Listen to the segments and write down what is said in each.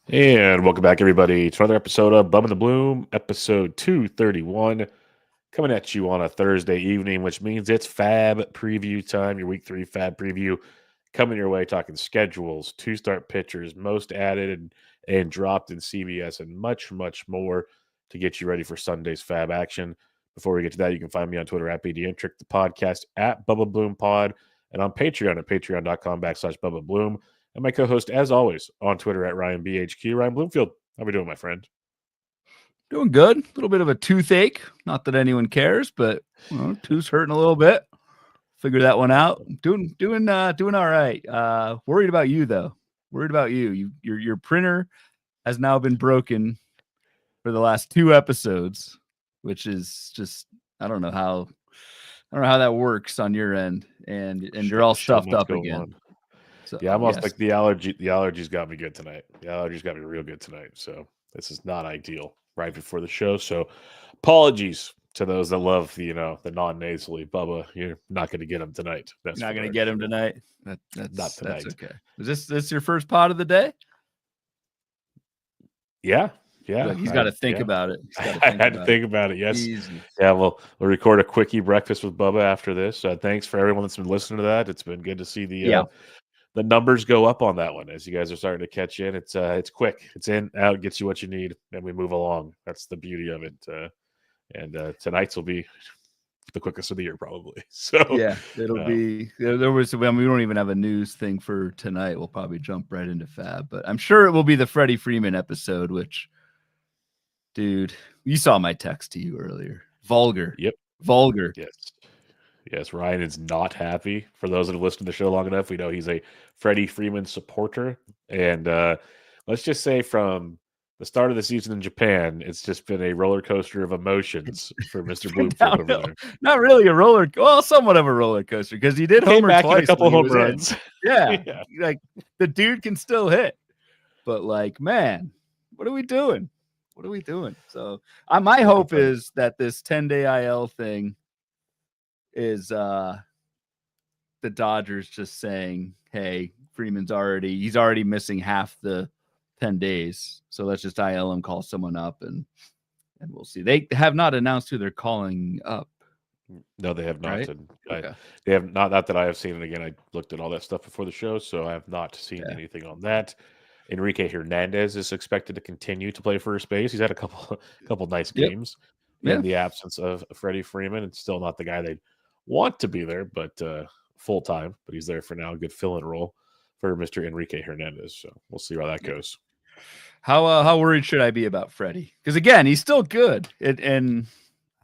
And welcome back, everybody, to another episode of Bum in the Bloom, episode 231, coming at you on a Thursday evening, which means it's FAAB preview time, your Week 3 FAAB preview coming your way, talking schedules, two-start pitchers, most added and dropped in CBS, and much, much more to get you ready for Sunday's FAAB action. Before we get to that, you can find me on Twitter at BDintric, the podcast at Bubba Bloom Pod, and on Patreon at patreon.com/Bubba Bloom. And my co-host, as always, on Twitter at RyanBHQ. Ryan Bloomfield, how we doing, my friend? Doing good. A little bit of a toothache. Not that anyone cares, but tooth's hurting a little bit. Figure that one out. Doing all right. Worried about you though. Worried about you. Your printer has now been broken for the last 2 episodes, which is just I don't know how that works on your end, and you're all stuffed up again. So, yeah, almost like the allergies got me good tonight. The allergies got me real good tonight. So this is not ideal right before the show. So apologies to those that love the non-nasally. Bubba, you're not going to get them tonight. That's not going to get them tonight. That's not tonight. That's okay. Is this your first pod of the day? Yeah. He's got to think about it. I had to think about it. Yes. Easy. Yeah. We'll record a quickie breakfast with Bubba after this. Thanks for everyone that's been listening to that. It's been good to see the numbers go up on that one as you guys are starting to catch in. It's quick. It's in, out, gets you what you need, and we move along. That's the beauty of it. And tonight's will be the quickest of the year, probably. So yeah, it'll be. There was. I mean, we don't even have a news thing for tonight. We'll probably jump right into FAAB, but I'm sure it will be the Freddie Freeman episode. Which, dude, you saw my text to you earlier. Vulgar. Yep. Vulgar. Yes, Ryan is not happy. For those that have listened to the show long enough, we know he's a Freddie Freeman supporter. And let's just say from the start of the season in Japan, it's just been a roller coaster of emotions for Mr. Bloomfield over there. Not really a roller, well, somewhat of a roller coaster because he did homer twice. A couple home runs. Yeah, like the dude can still hit. But like, man, what are we doing? What are we doing? So my hope is that this 10-day IL thing is the Dodgers just saying, hey, Freeman's he's already missing half the 10 days. So let's just IL him, call someone up, and we'll see. They have not announced who they're calling up. No, they have not. Right? They have not that I have seen. And again, I looked at all that stuff before the show, so I have not seen anything on that. Enrique Hernandez is expected to continue to play first base. He's had a couple nice games in the absence of Freddie Freeman. It's still not the guy they want to be there, but full time. But he's there for now. Good fill-in role for Mr. Enrique Hernandez. So we'll see how that goes. How worried should I be about Freddie? Because again, he's still good. And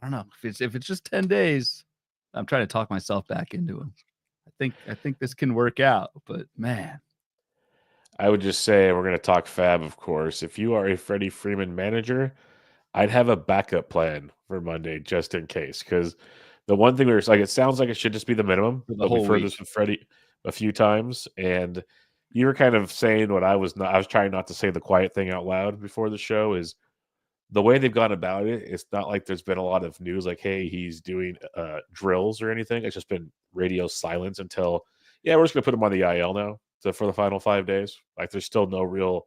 I don't know if it's just 10 days. I'm trying to talk myself back into him. I think this can work out. But man, I would just say we're going to talk FAAB, of course. If you are a Freddie Freeman manager, I'd have a backup plan for Monday just in case. Because the one thing it sounds like it should just be the minimum. We've heard this with Freddie a few times, and you were kind of saying what I was trying not to say the quiet thing out loud before the show is the way they've gone about it. It's not like there's been a lot of news like, hey, he's doing drills or anything. It's just been radio silence until, we're just going to put him on the IL now for the final 5 days. Like there's still no real,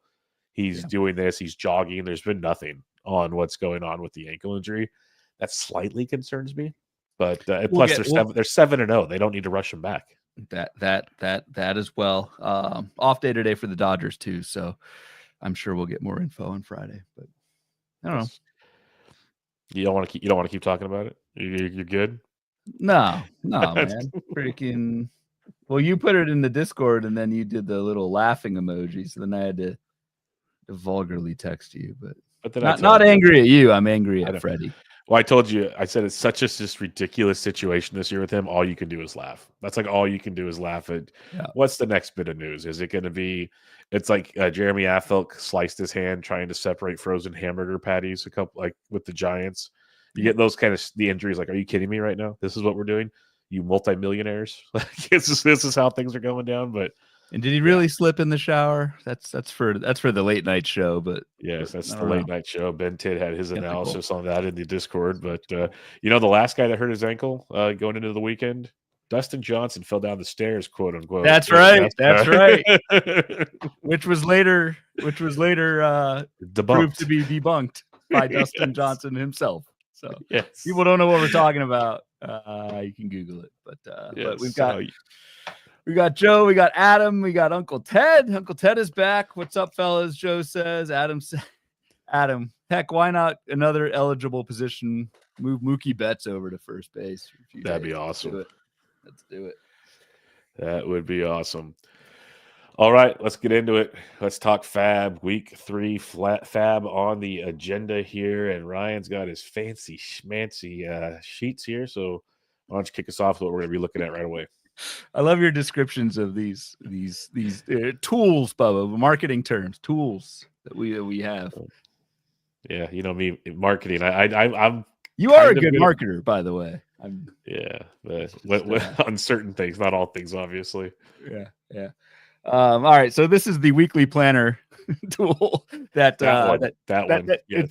he's doing this, he's jogging. There's been nothing on what's going on with the ankle injury. That slightly concerns me. But they're 7-0. They don't need to rush him back. That as well. Off day today for the Dodgers too, so I'm sure we'll get more info on Friday. But I don't know. You don't want to keep talking about it. You're good. No, man. Freaking. Well, you put it in the Discord, and then you did the little laughing emoji. So then I had to vulgarly text you, but not angry at you. I'm angry at Freddie. Well, I told you, I said it's such a ridiculous situation this year with him. All you can do is laugh. That's like all you can do is laugh at. What's the next bit of news? Is it going to be? It's like Jeremy Affelk sliced his hand trying to separate frozen hamburger patties with the Giants. You get those kind of the injuries. Like, are you kidding me right now? This is what we're doing. You multimillionaires. This is how things are going down. But and did he really slip in the shower? That's for the late night show. But yes, that's the late night show. Ben Tidd had his analysis on that in the Discord. But the last guy that hurt his ankle going into the weekend, Dustin Johnson fell down the stairs, quote unquote. That's in right. That's right. NASCAR. Which was later proved to Debunked. be debunked by Dustin Yes. Johnson himself. So Yes. people don't know what we're talking about. You can Google it. But we've got Joe, we got Adam, we got Uncle Ted. Uncle Ted is back. What's up, fellas? Joe says. Adam, heck, why not another eligible position? Move Mookie Betts over to first base for a few That'd days. be awesome. Let's do it. That would be awesome. All right, let's get into it. Let's talk FAAB. Week 3 FAAB on the agenda here, and Ryan's got his fancy schmancy sheets here. So why don't you kick us off with what we're going to be looking at right away? I love your descriptions of these tools, Bubba, marketing terms, tools that we have. Yeah, you know me, marketing. I'm. You are a good marketer, by the way. On certain things, not all things, obviously. Yeah. All right, so this is the weekly planner tool that yes.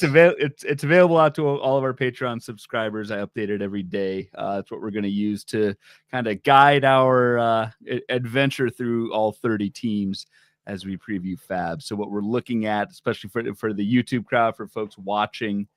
it's available out to all of our Patreon subscribers. I update it every day. That's what we're going to use to kind of guide our adventure through all 30 teams as we preview FAAB. So what we're looking at, especially for the YouTube crowd, for folks watching,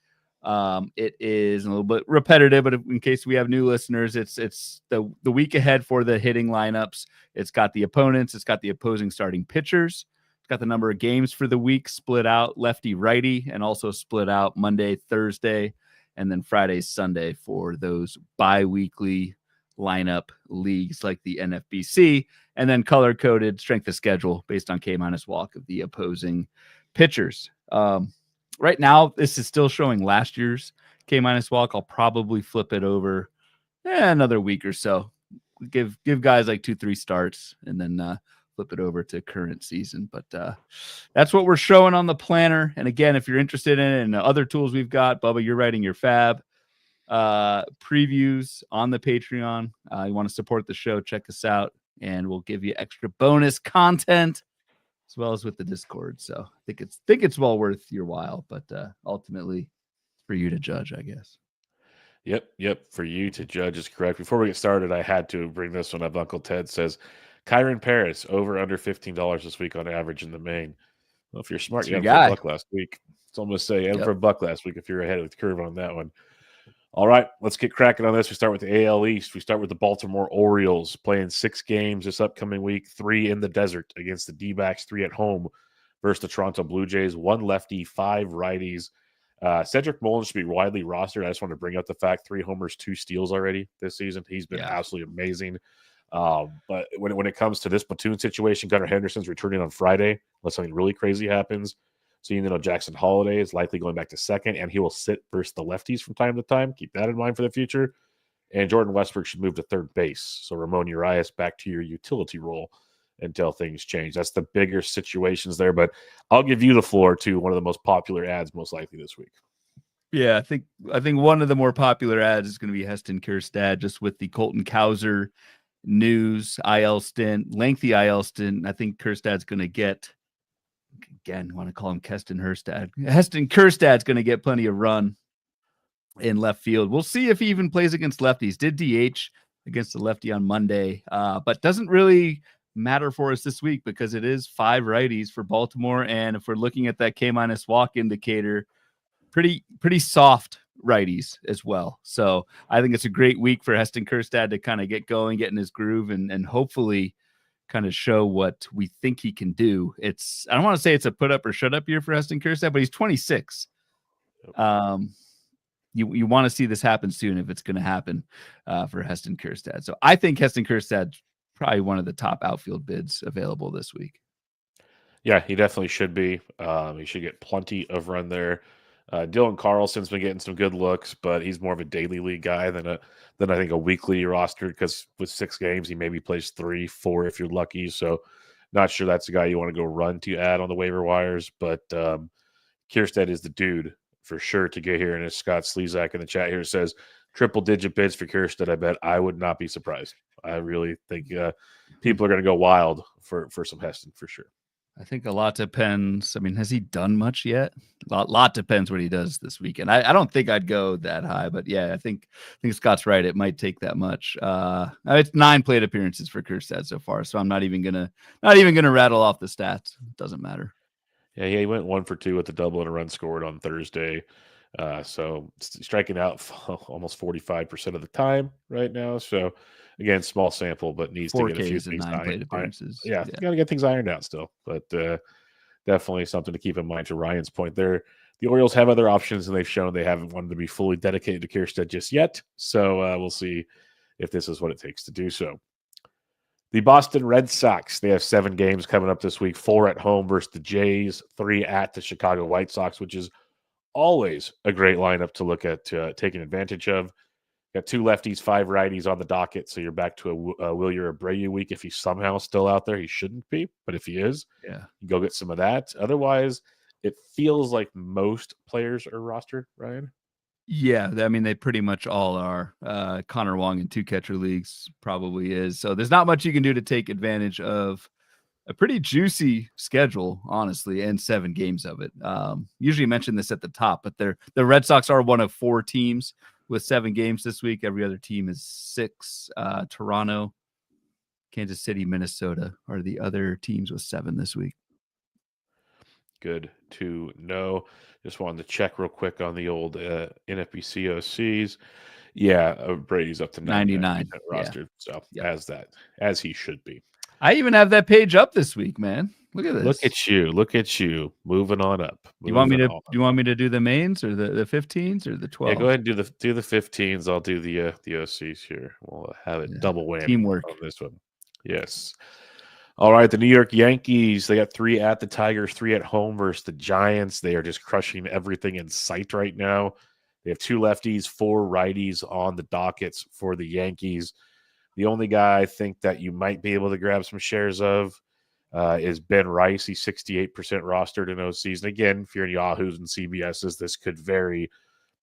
it is a little bit repetitive, but in case we have new listeners, it's the week ahead for the hitting lineups. It's got the opponents, it's got the opposing starting pitchers, it's got the number of games for the week split out lefty righty, and also split out Monday, Thursday, and then Friday, Sunday for those bi-weekly lineup leagues like the NFBC, and then color coded strength of schedule based on K- walk of the opposing pitchers. Right now, this is still showing last year's K- walk. I'll probably flip it over another week or so. Give guys like 2-3 starts, and then flip it over to current season. But that's what we're showing on the planner. And again, if you're interested in it and the other tools we've got, Bubba, you're writing your FAAB previews on the Patreon. You want to support the show, check us out, and we'll give you extra bonus content as well as with the Discord. So I think it's well worth your while, but ultimately it's for you to judge, I guess. Yep. For you to judge is correct. Before we get started, I had to bring this one up. Uncle Ted says, Kyron Paris, over under $15 this week on average in the main. Well, if you're smart, you had for a buck last week. It's almost say for a buck last week if you're ahead of the curve on that one. All right, let's get cracking on this. We start with the AL East. We start with the Baltimore Orioles playing 6 games this upcoming week, 3 in the desert against the D-backs, 3 at home versus the Toronto Blue Jays, 1 lefty, 5 righties. Cedric Mullins should be widely rostered. I just want to bring up the fact 3 homers, 2 steals already this season. He's been absolutely amazing. But when it comes to this platoon situation, Gunnar Henderson's returning on Friday unless something really crazy happens. So Jackson Holiday is likely going back to second, and he will sit versus the lefties from time to time. Keep that in mind for the future. And Jordan Westbrook should move to third base. So Ramon Urias back to your utility role until things change. That's the bigger situations there. But I'll give you the floor to one of the most popular ads most likely this week. Yeah, I think one of the more popular ads is going to be Heston Kjerstad, just with the Colton Cowser news, IL stint, lengthy IL stint. I think Kjerstad's going to get, again, want to call him Heston Kjerstad's going to get plenty of run in left field. We'll see if he even plays against lefties. Did DH against the lefty on Monday, but doesn't really matter for us this week because it is 5 righties for Baltimore. And if we're looking at that K- walk indicator, pretty soft righties as well. So I think it's a great week for Heston Kjerstad to kind of get going, get in his groove, and hopefully kind of show what we think he can do. I don't want to say it's a put up or shut up year for Heston Kjerstad, but he's 26. You want to see this happen soon if it's going to happen for Heston Kjerstad. So I think Heston Kjerstad's probably one of the top outfield bids available this week. Yeah, he definitely should be. He should get plenty of run there. Dylan Carlson's been getting some good looks, but he's more of a daily league guy than I think a weekly roster, because with 6 games, he maybe plays 3, 4 if you're lucky. So not sure that's the guy you want to go run to add on the waiver wires, but Kjerstad is the dude for sure to get here. And as Scott Slezak in the chat here says, triple-digit bids for Kjerstad, I bet I would not be surprised. I really think people are going to go wild for some Heston for sure. I think a lot depends. I mean, has he done much yet? Lot depends what he does this weekend. I don't think I'd go that high, but yeah, I think Scott's right. It might take that much. It's 9 plate appearances for Kjerstad so far, so I'm not even gonna rattle off the stats. It doesn't matter. Yeah, he went 1 for 2 with a double and a run scored on Thursday. So striking out almost 45% of the time right now. So again, small sample, but needs to 4 get a few Ks and things 9 plate appearances. Yeah, got to get things ironed out still. But definitely something to keep in mind. To Ryan's point, there, the Orioles have other options, and they've shown they haven't wanted to be fully dedicated to Kjerstad just yet. So we'll see if this is what it takes to do so. The Boston Red Sox, they have 7 games coming up this week, 4 at home versus the Jays, 3 at the Chicago White Sox, which is always a great lineup to look at taking advantage of. Got 2 lefties, 5 righties on the docket, so you're back to a Wilyer Abreu week. If he's somehow still out there, he shouldn't be, but if he is, you go get some of that. Otherwise, it feels like most players are rostered, Ryan. Yeah, I mean, they pretty much all are. Connor Wong in 2 catcher leagues probably is. So there's not much you can do to take advantage of a pretty juicy schedule, honestly, and 7 games of it. Usually mention this at the top, but the Red Sox are one of 4 teams with 7 games this week. Every other team is 6. Toronto, Kansas City, Minnesota are the other teams with 7 this week. Good to know. Just wanted to check real quick on the old NFBC OCs. Yeah, Brady's up to 99% rostered. So as he should be. I even have that page up this week, man. Look at this. Look at you. Moving on up. You want me to do the mains or the 15s or the 12s? Yeah, go ahead and do the 15s. I'll do the OCs here. We'll have it double whammy teamwork on this one. Yes. All right, the New York Yankees, they got 3 at the Tigers, 3 at home versus the Giants. They are just crushing everything in sight right now. They have 2 lefties, 4 righties on the dockets for the Yankees. The only guy I think that you might be able to grab some shares of is Ben Rice. He's 68% rostered in OCs. And again, if you're in Yahoos and CBSs, this could vary.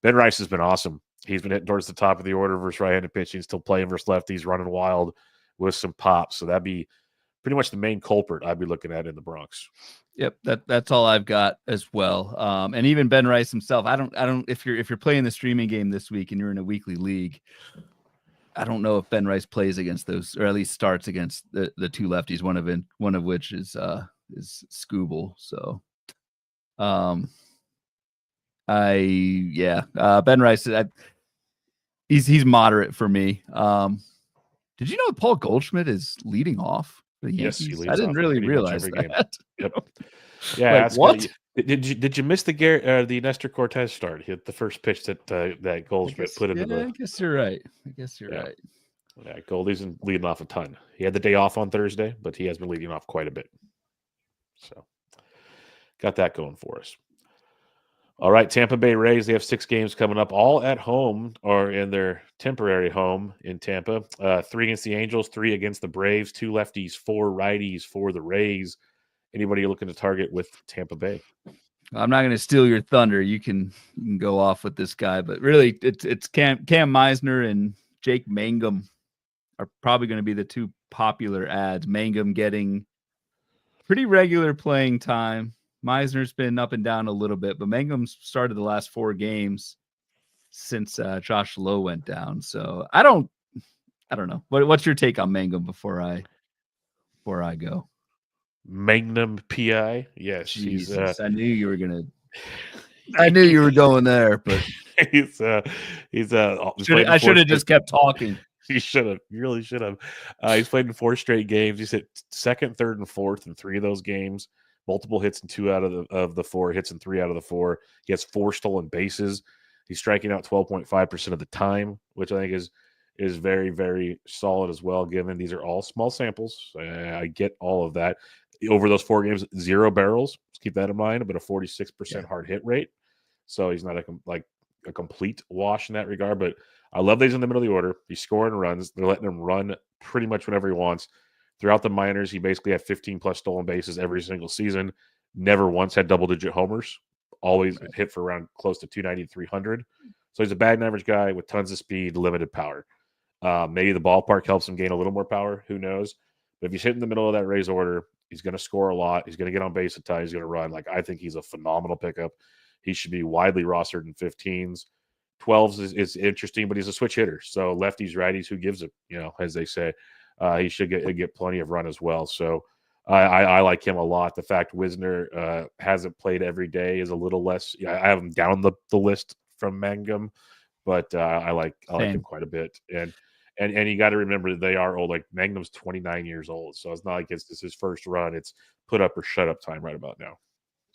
Ben Rice has been awesome. He's been hitting towards the top of the order versus right-handed pitching, still playing versus lefties, running wild with some pops. So that'd be pretty much the main culprit I'd be looking at in the Bronx. Yep, that's all I've got as well. And even Ben Rice himself, I don't if you're playing the streaming game this week and you're in a weekly league, I don't know if Ben Rice plays against those, or at least starts against the 2 lefties, one of which is Scooble. So Ben Rice, he's moderate for me. Did you know Paul Goldschmidt is leading off for the Yankees? Yes, I didn't really realize that. Game. Yep. Yeah. Like, what? Did you miss the Nestor Cortez start? He hit the first pitch that Goldschmidt put into the. I guess you're right. Right. Yeah, Goldie's leading off a ton. He had the day off on Thursday, but he has been leading off quite a bit. So, got that going for us. All right, Tampa Bay Rays, they have 6 games coming up, all at home or in their temporary home in Tampa. 3 against the Angels, 3 against the Braves, 2 lefties, 4 righties for the Rays. Anybody you're looking to target with Tampa Bay? I'm not going to steal your thunder. You can go off with this guy, but really it's Cam Meisner and Jake Mangum are probably going to be the 2 popular ads. Mangum getting pretty regular playing time. Meisner's been up and down a little bit, but Mangum's started the last 4 games since Josh Lowe went down. So I don't know. What's your take on Mangum before I go? Magnum PI, yes. Jesus, I knew you were gonna. I knew you were going there, but I should have just kept talking. You should have. You really should have. He's played in 4 straight games. He's hit 2nd, 3rd, and 4th in 3 of those games. Multiple hits in 2 out of the 4, hits in 3 out of the 4. He has 4 stolen bases. He's striking out 12.5% of the time, which I think is very, very solid as well, given these are all small samples. I get all of that. Over those 4 games, 0 barrels. Let's keep that in mind, but a 46% hard hit rate. So he's not a complete wash in that regard, but I love that he's in the middle of the order. He's scoring runs. They're letting him run pretty much whenever he wants. Throughout the minors, he basically had 15-plus stolen bases every single season. Never once had double-digit homers. Always hit for around close to 290 to 300. So he's a batting average guy with tons of speed, limited power. Maybe the ballpark helps him gain a little more power. Who knows? But if he's hitting the middle of that Rays order, He's going to score a lot. He's going to get on base at times. He's going to run. Like, I think he's a phenomenal pickup. He should be widely rostered in 15s. 12s is interesting, but he's a switch hitter. So lefties, righties, who gives it, as they say. He should get plenty of run as well. So I like him a lot. The fact Wisner hasn't played every day is a little less. I have him down the list from Mangum, but I like him quite a bit. And you got to remember that they are old. Like Mangum's 29 years old, so it's not like it's his first run. It's put up or shut up time right about now.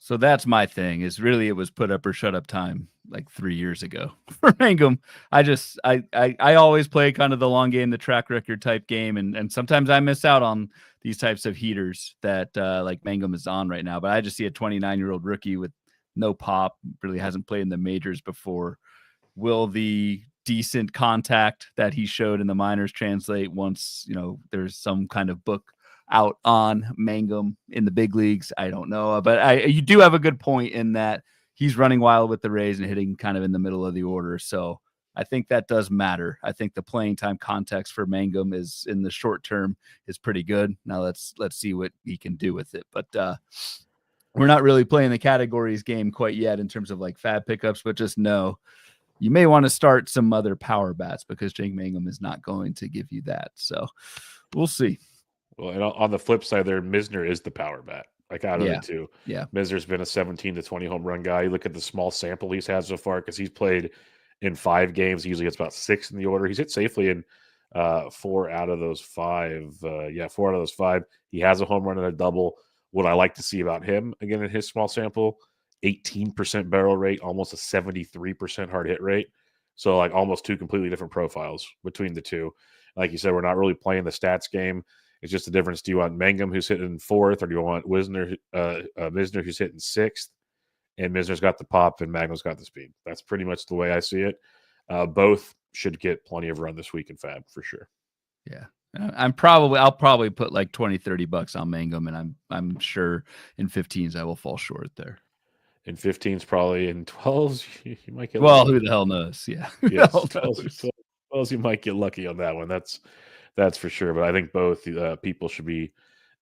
So that's my thing. Is really it was put up or shut up time like 3 years ago for Mangum. I always play kind of the long game, the track record type game, and sometimes I miss out on these types of heaters that like Mangum is on right now. But I just see a 29-year-old rookie with no pop, really hasn't played in the majors before. Will the decent contact that he showed in the minors translate once there's some kind of book out on Mangum in the big leagues? I don't know, but you do have a good point in that he's running wild with the Rays and hitting kind of in the middle of the order. So I think that does matter. I think the playing time context for Mangum is in the short term is pretty good. Now let's see what he can do with it. But we're not really playing the categories game quite yet in terms of like FAAB pickups, but just know you may want to start some other power bats because Jake Mangum is not going to give you that. So we'll see. Well, and on the flip side there, Misner is the power bat, like out of the two. Yeah. Misner's been a 17 to 20 home run guy. You look at the small sample he's had so far because he's played in 5 games. He usually gets about 6 in the order. He's hit safely in 4 out of those 5. 4 out of those 5. He has a home run and a double. What I like to see about him, again, in his small sample, 18% barrel rate, almost a 73% hard hit rate. So, like, almost 2 completely different profiles between the two. Like you said, we're not really playing the stats game. It's just a difference. Do you want Mangum, who's hitting 4th, or do you want Misner, who's hitting 6th? And Misner's got the pop, and Mangum's got the speed. That's pretty much the way I see it. Both should get plenty of run this week in FAAB for sure. Yeah. I'll probably put like $20-$30 on Mangum, and I'm sure in 15s I will fall short there. In 15s, probably in 12s, you might get lucky. Who the hell knows? Yeah. Yes, 12s, you might get lucky on that one. That's for sure. But I think both people should be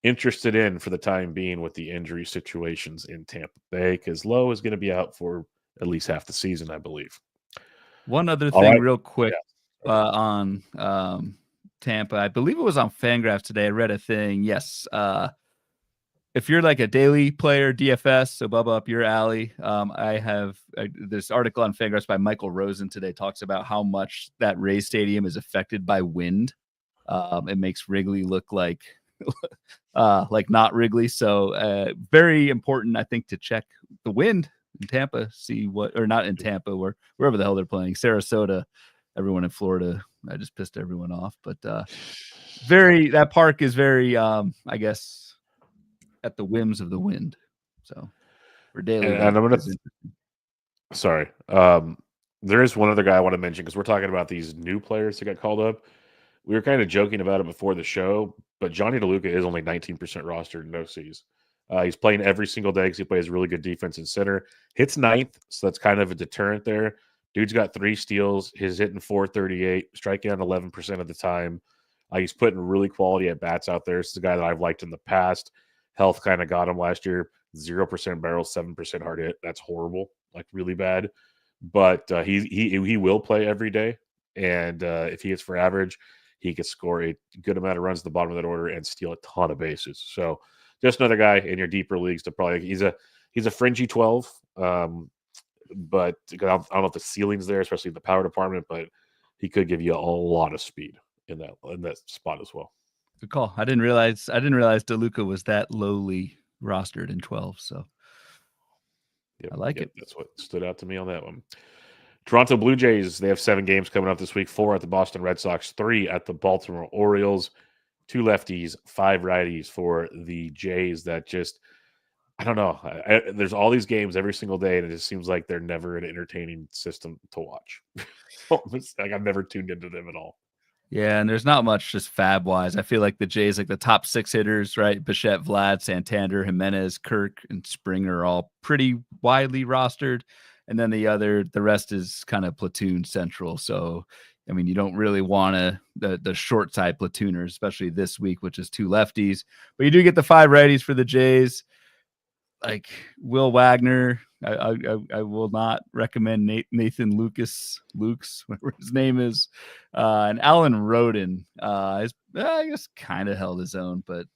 interested in for the time being with the injury situations in Tampa Bay, because Lowe is going to be out for at least half the season, I believe. One other thing real quick on Tampa. I believe it was on Fangraphs today. I read a thing. Yes. If you're like a daily player, DFS, so Bubba up your alley, I have this article on Fangraphs by Michael Rosen today talks about how much that Rays Stadium is affected by wind. It makes Wrigley look like not Wrigley. So very important, I think, to check the wind in Tampa, see what, or not in Tampa, wherever the hell they're playing, Sarasota, everyone in Florida. I just pissed everyone off, but that park is very, I guess, at the whims of the wind. So for daily, and I'm gonna. Sorry, there is one other guy I want to mention because we're talking about these new players that got called up. We were kind of joking about it before the show, but Johnny DeLuca is only 19% rostered, no Cs. He's playing every single day because he plays really good defense in center. Hits 9th, so that's kind of a deterrent there. Dude's got 3 steals. He's hitting 438, striking out 11% of the time. He's putting really quality at bats out there. This is a guy that I've liked in the past. Health kind of got him last year. 0% barrel, 7% hard hit. That's horrible, like really bad. But he will play every day, and if he hits for average, he could score a good amount of runs at the bottom of that order and steal a ton of bases. So just another guy in your deeper leagues to probably he's a fringy 12. But I don't know if the ceiling's there, especially in the power department, but he could give you a lot of speed in that spot as well. Good call. I didn't realize DeLuca was that lowly rostered in 12. So I like it. That's what stood out to me on that one. Toronto Blue Jays, they have 7 games coming up this week, 4 at the Boston Red Sox, 3 at the Baltimore Orioles, 2 lefties, 5 righties for the Jays. That just, I don't know. There's all these games every single day, and it just seems like they're never an entertaining system to watch. Like I've never tuned into them at all. Yeah, and there's not much just FAAB-wise. I feel like the Jays, like the top 6 hitters, right? Bichette, Vlad, Santander, Jimenez, Kirk, and Springer are all pretty widely rostered. And then the rest is kind of platoon central. So I mean, you don't really want the short side platooners, especially this week, which is 2 lefties. But you do get the 5 righties for the Jays. Like Will Wagner, I will not recommend Nathan Lukes, whatever his name is, and Alan Roden is, I guess, kind of held his own. But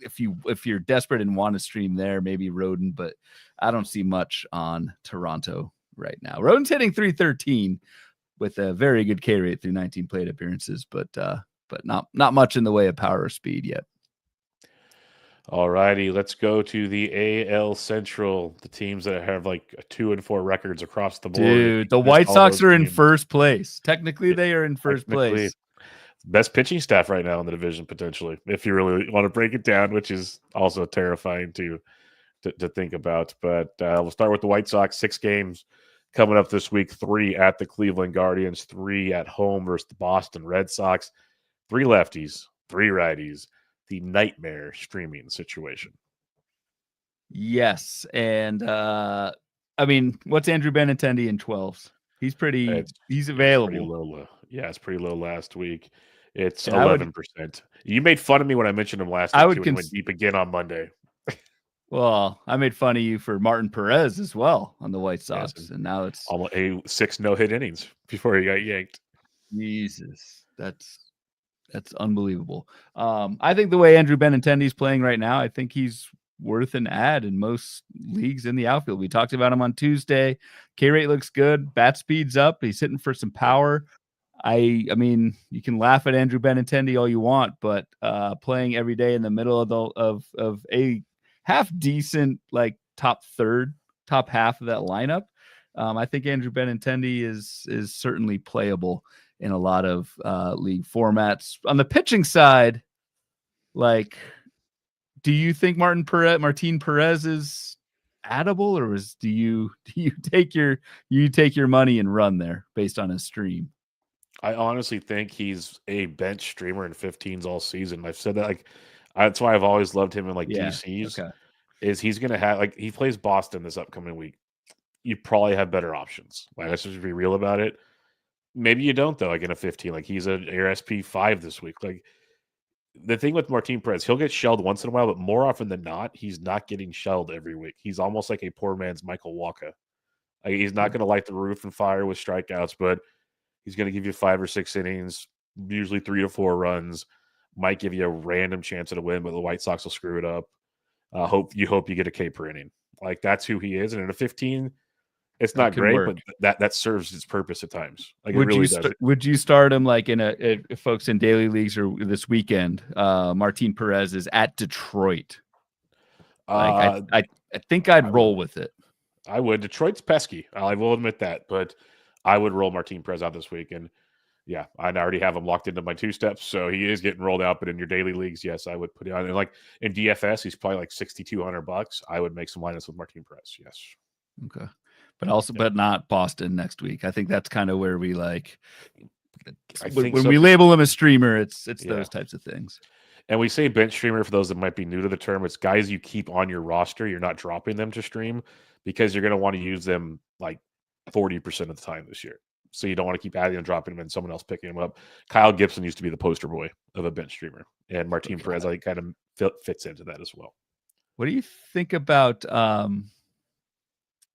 if you're desperate and want to stream there, maybe Roden. But I don't see much on Toronto right now. Roden's hitting .313 with a very good K rate through 19 plate appearances, but not much in the way of power or speed yet. All righty, let's go to the AL Central, the teams that have like 2-4 records across the board. Dude, the White Sox are in first place. Technically, they are in first place. Best pitching staff right now in the division, potentially, if you really want to break it down, which is also terrifying to think about. But we'll start with the White Sox. 6 games coming up this week, 3 at the Cleveland Guardians, 3 at home versus the Boston Red Sox, 3 lefties, 3 righties. The nightmare streaming situation. Yes. And I mean, what's Andrew Benintendi in 12s? He's available. It's pretty low. Yeah, it's pretty low last week. It's 11%. You made fun of me when I mentioned him last week. He went deep again on Monday. Well, I made fun of you for Martin Perez as well on the White Sox, yes, and now it's almost 6 no-hit innings before he got yanked. Jesus, that's unbelievable. I think the way Andrew Benintendi's playing right now, I think he's worth an add in most leagues in the outfield. We talked about him on Tuesday. K rate looks good. Bat speed's up. He's hitting for some power. I mean, you can laugh at Andrew Benintendi all you want, but playing every day in the middle of a half decent, like top half of that lineup, I think Andrew Benintendi is certainly playable in a lot of league formats. On the pitching side, like, do you think Martin Perez is addable, or do you take your money and run there based on his stream? I honestly think he's a bench streamer in 15s all season. I've said that, like, that's why I've always loved him in DCs. Okay. Is he's going to have, like, he plays Boston this upcoming week. You probably have better options. Like, let's just be real about it. Maybe you don't, though, like in a 15. Like, he's your SP5 this week. Like, the thing with Martin Perez, he'll get shelled once in a while, but more often than not, he's not getting shelled every week. He's almost like a poor man's Michael Wacha. Like, he's not going to light the roof and fire with strikeouts, but he's going to give you 5 or 6 innings, usually 3 to 4 runs, might give you a random chance at a win, but the White Sox will screw it up. Hope you get a K per inning. Like, that's who he is. And in a 15, it's not great, but that serves its purpose at times. Like, would you start him like in folks in daily leagues or this weekend? Martin Perez is at Detroit. Like, I think I'd roll with it. I would. Detroit's pesky. I will admit that, but I would roll Martin Perez out this week. And yeah, I already have him locked into my 2 steps, so he is getting rolled out. But in your daily leagues, yes, I would put it on. And like in DFS, he's probably like $6,200. I would make some lineups with Martin Perez. Yes. Okay. But not Boston next week. I think that's kind of where we like. When we label him a streamer, it's those types of things. And we say bench streamer for those that might be new to the term. It's guys you keep on your roster. You're not dropping them to stream because you're going to want to use them like 40% of the time this year. So you don't want to keep adding and dropping them and someone else picking them up. Kyle Gibson used to be the poster boy of a bench streamer, and Martin Perez kind of fits into that as well. What do you think about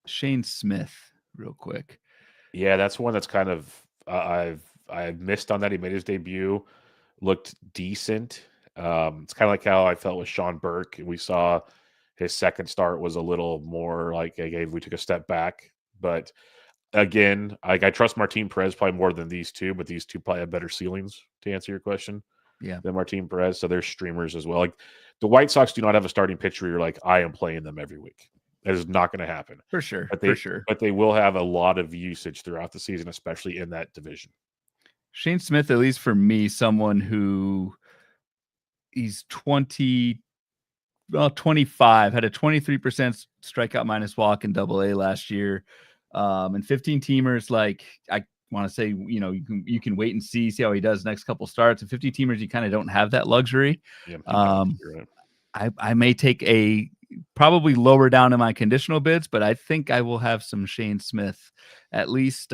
Shane Smith, real quick? Yeah, that's one that's kind of I've missed on that. He made his debut, looked decent. It's kind of like how I felt with Sean Burke. We saw his second start was a little more like we took a step back, but again, I trust Martin Perez probably more than these two, but these two probably have better ceilings, to answer your question. Yeah, than Martin Perez. So they're streamers as well. Like, the White Sox do not have a starting pitcher you're like, I am playing them every week. That is not going to happen. For sure. But they will have a lot of usage throughout the season, especially in that division. Shane Smith, at least for me, someone who he's 25, had a 23% strikeout minus walk in AA last year. And 15 teamers, like, I want to say, you can wait and see how he does next couple starts. And 50 teamers, you kind of don't have that luxury. Yeah, right. I may take a probably lower down in my conditional bids, but I think I will have some Shane Smith at least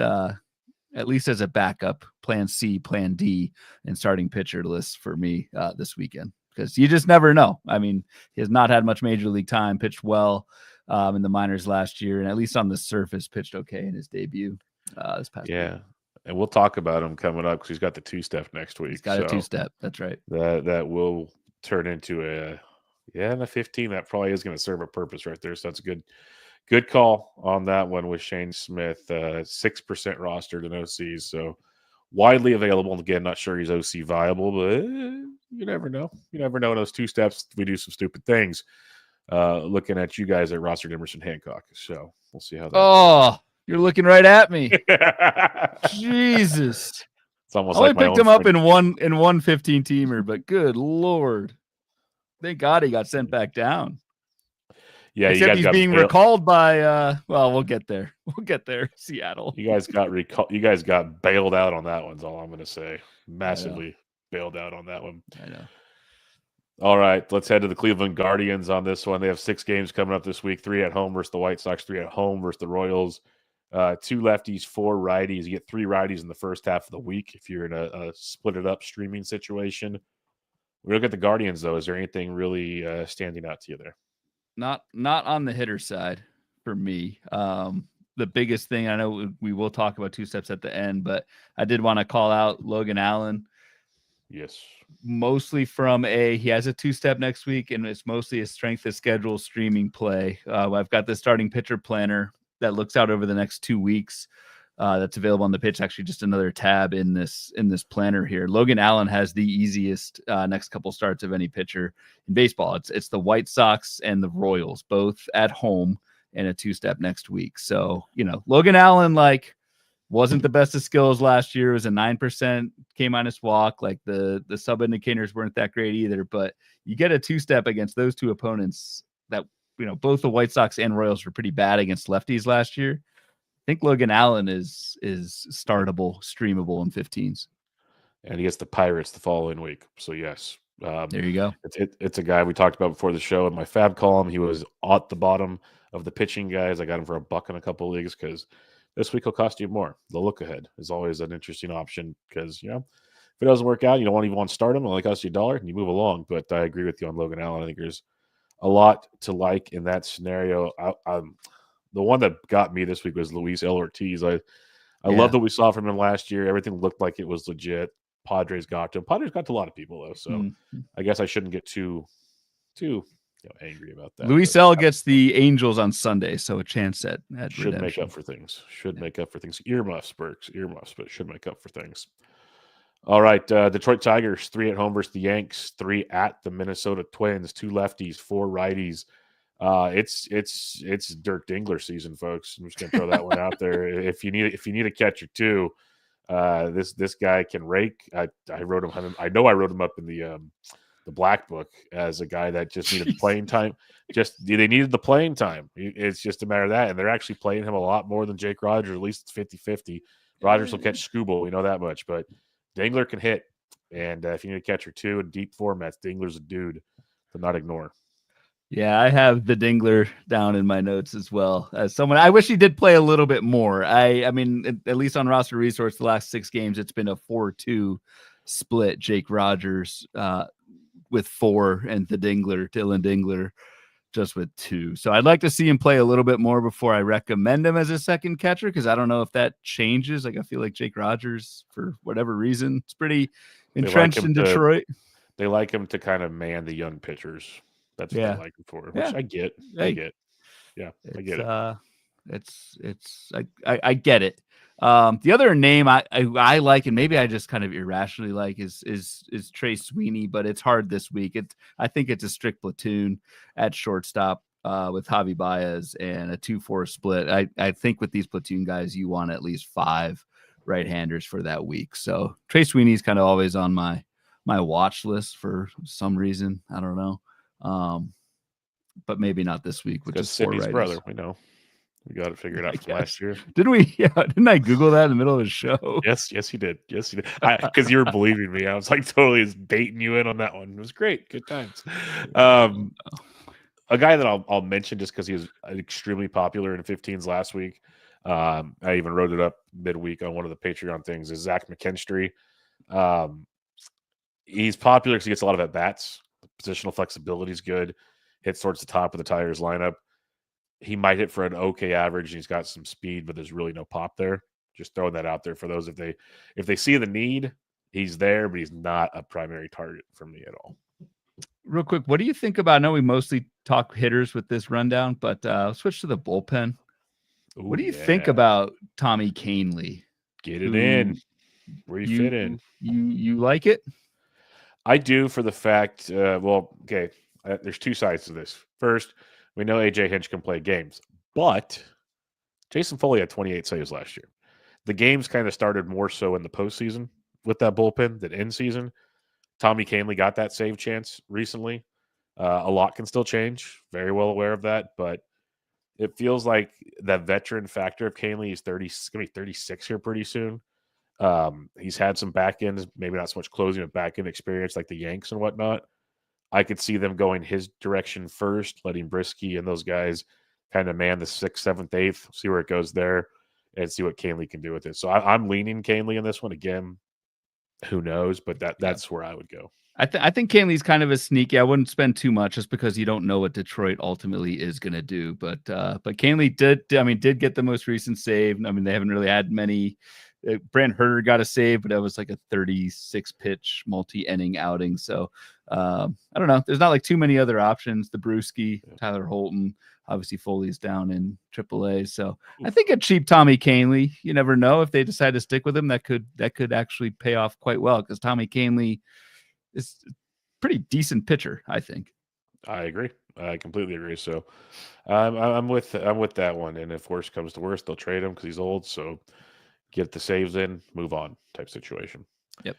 at least as a backup, plan C, plan D, and starting pitcher list for me this weekend, because you just never know. I mean, he has not had much major league time, pitched well in the minors last year, and at least on the surface, pitched okay in his debut this past week. And we'll talk about him coming up because he's got the two-step next week. He's got a two-step. That's right. That will turn into and a 15. That probably is going to serve a purpose right there. So that's a good call on that one with Shane Smith. 6% rostered in OCs, so widely available. And again, not sure he's OC viable, but you never know. You never know. In those two steps, we do some stupid things. Looking at you guys at rostered Emerson Hancock, so we'll see how that. Oh, you're looking right at me. Jesus. It's almost I only like picked him up in one 15-teamer, but good Lord. Thank God he got sent back down. Yeah, except he's being recalled by well, we'll get there. We'll get there. Seattle. You guys got bailed out on that one, is all I'm gonna say. Massively bailed out on that one. I know. All right, let's head to the Cleveland Guardians on this one. They have 6 games coming up this week, 3 at home versus the White Sox, 3 at home versus the Royals. 2 lefties, 4 righties. You get 3 righties in the first half of the week if you're in a split it up streaming situation. We look at the Guardians, though. Is there anything really standing out to you there? Not on the hitter side for me. The biggest thing, I know we will talk about two steps at the end, but I did want to call out Logan Allen. Yes. Mostly from he has a 2-step next week, and it's mostly a strength of schedule streaming play. I've got the starting pitcher planner that looks out over the next 2 weeks. That's available on the pitch. Actually, just another tab in this planner here. Logan Allen has the easiest next couple starts of any pitcher in baseball. It's the White Sox and the Royals, both at home, and a 2-step next week. So, Logan Allen, wasn't the best of skills last year. It was a 9% K- walk. Like the sub indicators weren't that great either, but you get a 2-step against those two opponents that, both the White Sox and Royals were pretty bad against lefties last year. I think Logan Allen is startable, streamable in 15s. And he gets the Pirates the following week. So, yes. There you go. It's a guy we talked about before the show in my FAAB column. He was at the bottom of the pitching guys. I got him for $1 in a couple of leagues because this week will cost you more. The look ahead is always an interesting option because, if it doesn't work out, you don't even want to start him. It only costs you $1 and you move along. But I agree with you on Logan Allen. I think there's a lot to like in that scenario. The one that got me this week was Luis L. Ortiz. I love that we saw from him last year. Everything looked like it was legit. Padres got to him. Padres got to a lot of people, though. So I guess I shouldn't get too angry about that. Luis L. gets the Angels on Sunday, so a chance at should redemption. make up for things. Make up for things. Earmuffs, Burks. Earmuffs, but should make up for things. All right, Detroit Tigers, 3 at home versus the Yanks, 3 at the Minnesota Twins, 2 lefties, 4 righties. It's Dirk Dingler season, folks. I'm just gonna throw that one out there. If you need a catcher too, this guy can rake. I wrote him. I know I wrote him up in the Black Book as a guy that just needed playing time. They needed the playing time. It's just a matter of that, and they're actually playing him a lot more than Jake Rogers. At least it's 50-50. Rogers will catch Scooble, we know that much, but Dingler can hit. And if you need a catcher too in deep formats, Dingler's a dude to not ignore. Yeah, I have the Dingler down in my notes as well. As someone, I wish he did play a little bit more. I mean, at least on Roster Resource, the last 6 games, it's been a 4-2 split. Jake Rogers with 4, and the Dylan Dingler, just with 2. So I'd like to see him play a little bit more before I recommend him as a second catcher, because I don't know if that changes. I feel like Jake Rogers, for whatever reason, it's pretty entrenched in Detroit. They like him to kind of man the young pitchers. That's what I like him for, which I get. I get. Yeah, I get it. I get it. The other name I like, and maybe I just kind of irrationally like, is Trey Sweeney, but it's hard this week. I think it's a strict platoon at shortstop with Javi Baez and a 2-4 split. I think with these platoon guys, you want at least 5 right-handers for that week. So Trey Sweeney's kind of always on my watch list for some reason. I don't know. But maybe not this week, which is Sydney's brother. We know. We got it figured out from last year. Didn't we? Yeah. Didn't I Google that in the middle of the show? Yes, you did. Yes, you did. Because you were believing me. I was like totally baiting you in on that one. It was great. Good times. A guy that I'll mention just because he was extremely popular in 15s last week. I even wrote it up midweek on one of the Patreon things. Is Zach McKinstry. Um, he's popular because he gets a lot of at bats. Positional flexibility is good. Hits towards the top of the Tigers lineup. He might hit for an okay average. And he's got some speed, but there's really no pop there. Just throwing that out there for those if they see the need, he's there, but he's not a primary target for me at all. Real quick, what do you think about? I know we mostly talk hitters with this rundown, but switch to the bullpen. Ooh, what do you think about Tommy Kahnle? Get it in where you fit in. You like it? I do, for the fact. There's two sides to this. First, we know AJ Hinch can play games, but Jason Foley had 28 saves last year. The games kind of started more so in the postseason with that bullpen than in season. Tommy Kahnle got that save chance recently. A lot can still change. Very well aware of that, but it feels like that veteran factor of Kahnle. He's 30, he's going to be 36 here pretty soon. He's had some back ends, maybe not so much closing, but back end experience like the Yanks and whatnot. I could see them going his direction first, letting Brisky and those guys kind of man the 6th, 7th, 8th, see where it goes there, and see what Kahnle can do with it. So I'm leaning Kahnle in this one. Again, who knows? But that's where I would go. I think Kahnle's kind of a sneaky. I wouldn't spend too much just because you don't know what Detroit ultimately is going to do. But Kahnle did get the most recent save. I mean, they haven't really had many. Brant Herter got a save, but that was like a 36 pitch multi-inning outing. So I don't know. There's not like too many other options. The Brewski, Tyler Holton, obviously Foley's down in AAA. So I think a cheap Tommy Kahnle, you never know if they decide to stick with him, that could actually pay off quite well, because Tommy Kahnle is a pretty decent pitcher, I think. I agree. I completely agree. So I'm with that one. And if worst comes to worst, they'll trade him because he's old. So get the saves in, move on type situation. Yep.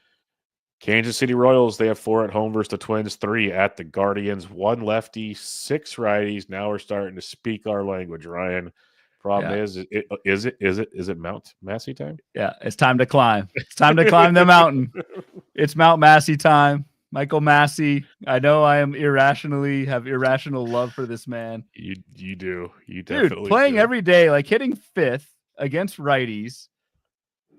Kansas City Royals, they have 4 at home versus the Twins, 3 at the Guardians, 1 lefty, 6 righties. Now we're starting to speak our language, Ryan. Problem is it Mount Massey time? Yeah, it's time to climb. It's time to climb the mountain. It's Mount Massey time. Michael Massey. I know I have irrational love for this man. You do. You definitely playing every day, like hitting 5th against righties.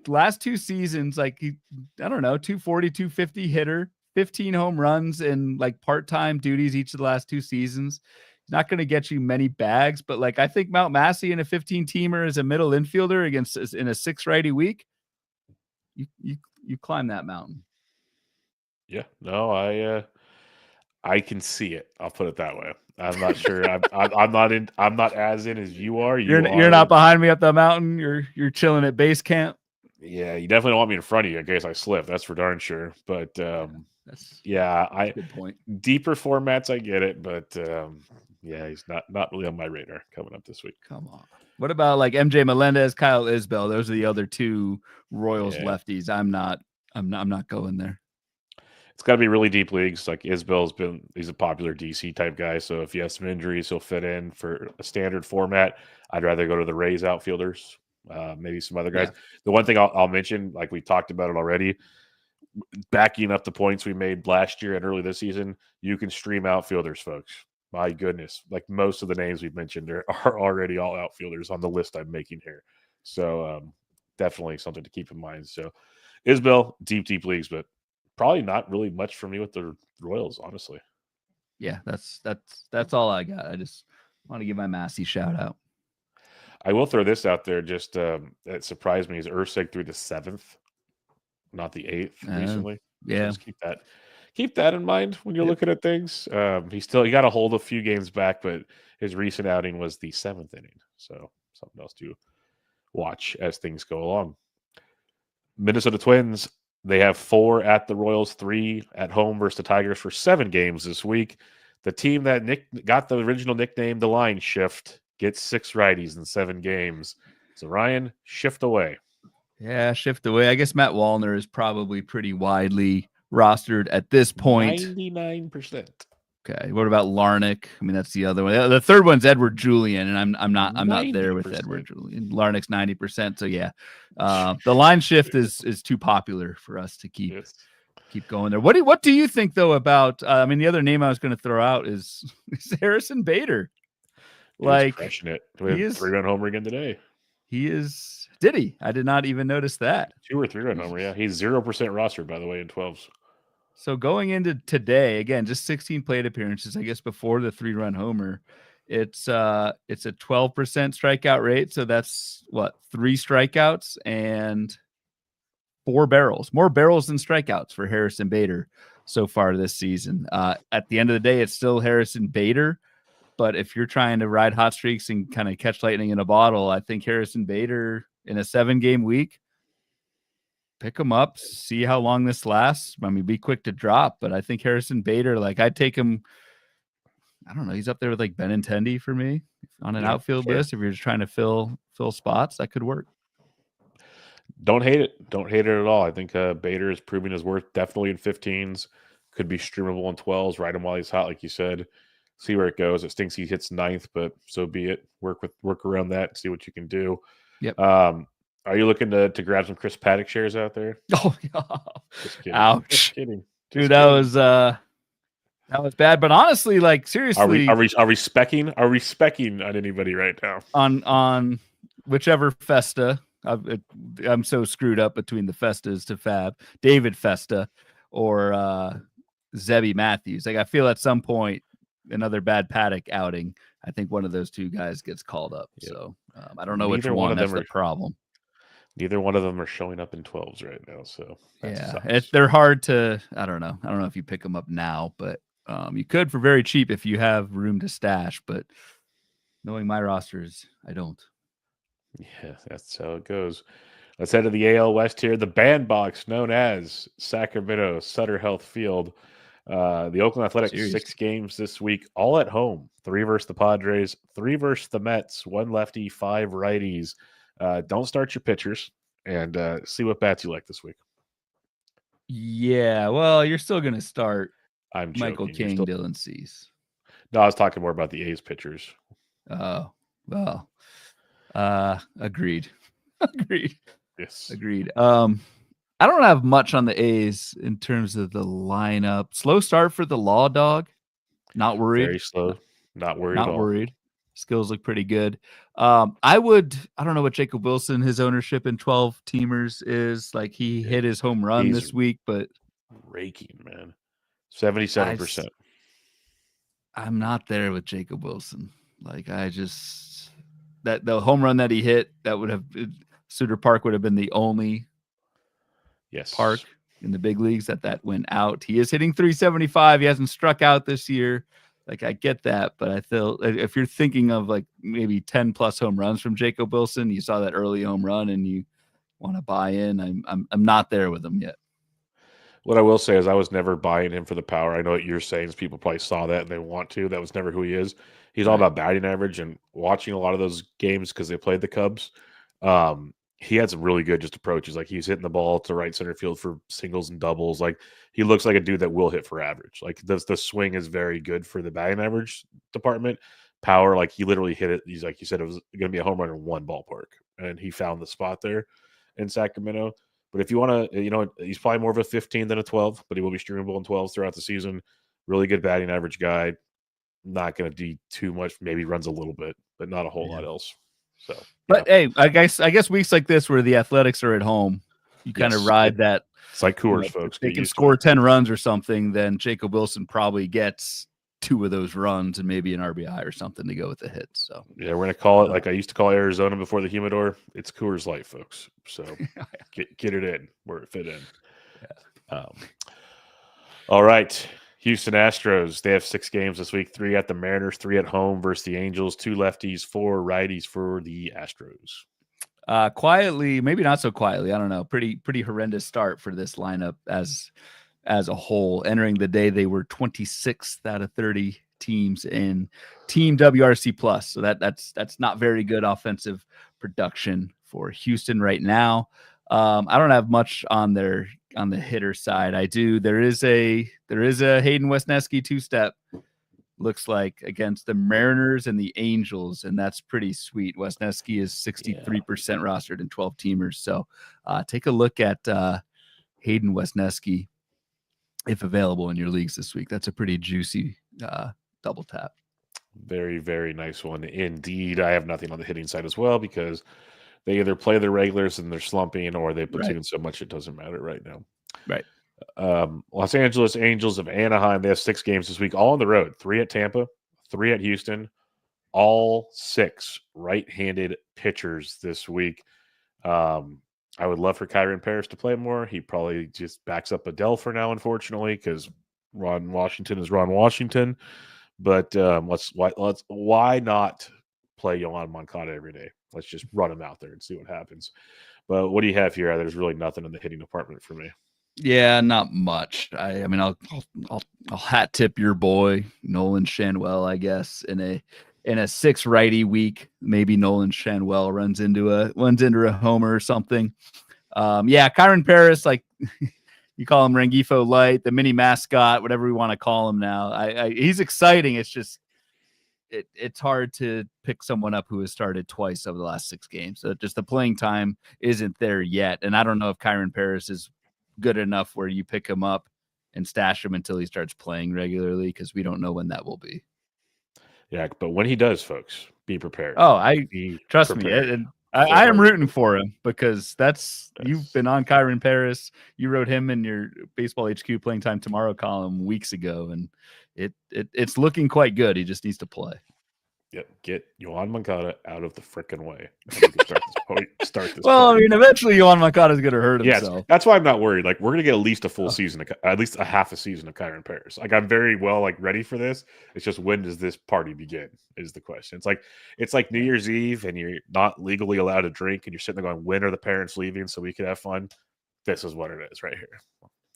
Last 2 seasons, like I don't know, 240, 250 hitter, 15 home runs and like part-time duties each of the last 2 seasons. He's not going to get you many bags, but like I think Mount Massey in a 15-teamer as a middle infielder in a 6 righty week, you climb that mountain. Yeah, no, I can see it. I'll put it that way. I'm not sure. I'm not as in as you are. You're not behind me up the mountain. You're chilling at base camp. Yeah, you definitely don't want me in front of you in case I slip. That's for darn sure. But that's a good point. Deeper formats, I get it, but he's not really on my radar coming up this week. Come on. What about like MJ Melendez, Kyle Isbell? Those are the other 2 Royals lefties. I'm not going there. It's got to be really deep leagues. Like he's a popular DC type guy. So if you have some injuries, he'll fit in for a standard format. I'd rather go to the Rays outfielders. Maybe some other guys. Yeah. The one thing I'll mention, like we talked about it already, backing up the points we made last year and early this season, you can stream outfielders, folks. My goodness, like most of the names we've mentioned are already all outfielders on the list I'm making here. So definitely something to keep in mind. So Isbell, deep leagues, but probably not really much for me with the Royals, honestly. Yeah, that's all I got. I just want to give my Massey shout out. I will throw this out there. Just it surprised me is Ursig through the 7th, not the 8th recently. Yeah, so just keep that in mind when you're looking at things. He got to hold a few games back, but his recent outing was the 7th inning. So something else to watch as things go along. Minnesota Twins, they have 4 at the Royals, 3 at home versus the Tigers for 7 games this week. The team that got the original nickname, the Line Shift, gets 6 righties in 7 games. So, Ryan, shift away. Yeah, shift away. I guess Matt Wallner is probably pretty widely rostered at this point. 99%. Okay. What about Larnach? I mean, that's the other one. The third one's Edward Julian, and I'm not there with Edward Julian. Larnach's 90%. So yeah, the line shift is too popular for us to keep going there. What do you think though about? I mean, the other name I was going to throw out is Harrison Bader. Like crushing it. We have 3-run homer again today. He is. Did he? I did not even notice that. 2 or 3 run homer. Yeah, he's 0% rostered, by the way, in 12s. So going into today, again, just 16 plate appearances, I guess, before the 3-run homer. It's a 12% strikeout rate. So that's what, 3 strikeouts and 4 barrels. More barrels than strikeouts for Harrison Bader so far this season. At the end of the day, it's still Harrison Bader. But if you're trying to ride hot streaks and kind of catch lightning in a bottle, I think Harrison Bader in a 7-game week, pick him up, see how long this lasts. I mean, be quick to drop, but I think Harrison Bader, like I'd take him. I don't know. He's up there with like Benintendi for me on an outfield list. If you're just trying to fill spots, that could work. Don't hate it. Don't hate it at all. I think Bader is proving his worth definitely in 15s. Could be streamable in 12s. Ride him while he's hot, like you said. See where it goes. It stinks he hits 9th, but so be it. Work around that. See what you can do. Yep. Are you looking to grab some Chris Paddock shares out there? Oh, just kidding. Ouch, just kidding. Dude, that was bad. But honestly, like seriously, are we specking? Are we specking on anybody right now? On whichever Festa. I'm so screwed up between the Festas to FAAB, David Festa or Zebby Matthews. Like I feel at some point another bad Paddock outing, I think one of those two guys gets called up. Yep. So I don't know which one. That's the problem. Neither one of them are showing up in 12s right now. So they're hard to. I don't know if you pick them up now, but you could for very cheap if you have room to stash. But knowing my rosters, I don't. Yeah, that's how it goes. Let's head to the AL West here. The bandbox known as Sacramento Sutter Health Field. The Oakland Athletics, seriously, 6 games this week, all at home. 3 versus the Padres, 3 versus the Mets, 1 lefty, 5 righties. Don't start your pitchers and see what bats you like this week. Yeah, well, you're still going to start I'm Michael King, Dylan Cease. No, I was talking more about the A's pitchers. Oh, well, agreed. Yes. Agreed. I don't have much on the A's in terms of the lineup. Slow start for the Law Dog. Not worried. Very slow. Not worried Not at all. worried. Skills look pretty good. I don't know what Jacob Wilson, his ownership in 12 teamers is. Like he hit his home run this week, but raking, man. 77%. I'm not there with Jacob Wilson. Like that the home run that he hit, that would have Suter Park would have been the only park in the big leagues that went out. He is hitting 375. He hasn't struck out this year. Like I get that, but I feel if you're thinking of like maybe 10 plus home runs from Jacob Wilson, you saw that early home run and you want to buy in. I'm not there with him yet. What I will say is I was never buying him for the power. I know what you're saying is people probably saw that and they want to. That was never who he is. He's all about batting average, and watching a lot of those games because they played the Cubs. He had some really good just approaches. Like he's hitting the ball to right center field for singles and doubles. Like he looks like a dude that will hit for average. Like the swing is very good for the batting average department. Power, like he literally hit it. He's like you said, it was going to be a home run in one ballpark, and he found the spot there in Sacramento. But if you want to, he's probably more of a 15 than a 12, but he will be streamable in 12s throughout the season. Really good batting average guy. Not going to do too much. Maybe runs a little bit, but not a whole lot else. So, but hey, I guess weeks like this where the Athletics are at home, you kind of ride that. It's like Coors, folks. If they can score 10 runs or something, then Jacob Wilson probably gets 2 of those runs and maybe an RBI or something to go with the hit. So yeah, we're gonna call it like I used to call Arizona before the humidor. It's Coors Light, folks. So get it in where it fit in. Yeah. All right. Houston Astros, they have 6 games this week, 3 at the Mariners, 3 at home versus the Angels, 2 lefties, 4 righties for the Astros. Quietly, maybe not so quietly. I don't know. Pretty horrendous start for this lineup as a whole. Entering the day, they were 26th out of 30 teams in Team WRC plus. So that's not very good offensive production for Houston right now. I don't have much on the hitter side. I do. There is a Hayden Wesneski 2-step. Looks like against the Mariners and the Angels, and that's pretty sweet. Wesneski is 63% rostered in 12 teamers. So take a look at Hayden Wesneski if available in your leagues this week. That's a pretty juicy double tap. Very, very nice one indeed. I have nothing on the hitting side as well because they either play the regulars and they're slumping, or they Right. platoon so much it doesn't matter right now. Right. Los Angeles Angels of Anaheim, they have 6 games this week, all on the road. 3 at Tampa, 3 at Houston, all 6 right-handed pitchers this week. I would love for Kyron Paris to play more. He probably just backs up Adele for now, unfortunately, because Ron Washington is Ron Washington. But why not play Yohan Moncada every day? Let's just run him out there and see what happens. But what do you have here? There's really nothing in the hitting department for me. Yeah, not much. I mean, I'll hat tip your boy Nolan Shanwell, I guess, in a 6 righty week. Maybe Nolan Shanwell runs into a homer or something. Yeah, Kyron Paris, like you call him Rengifo Light, the mini mascot, whatever we want to call him now. He's exciting. It's just it's hard to pick someone up who has started twice over the last 6 games. So just the playing time isn't there yet, and I don't know if Kyron Paris is good enough where you pick him up and stash him until he starts playing regularly, because we don't know when that will be. Yeah, but when he does, folks, be prepared. Oh, trust prepared. me. I am rooting for him, because you've been on Kyron Paris. You wrote him in your Baseball HQ Playing Time Tomorrow column weeks ago, and it's looking quite good. He just needs to play. Yep, get Yohan Moncada out of the frickin' way. Start this well, party. I mean, eventually Yohan Moncada is going to hurt himself. Yeah, that's why I'm not worried. Like, we're going to get at least a full season, at least a half a season of Kyron Paris. Like, I'm very well ready for this. It's just, when does this party begin is the question. It's like New Year's Eve and you're not legally allowed to drink and you're sitting there going, when are the parents leaving so we could have fun? This is what it is right here.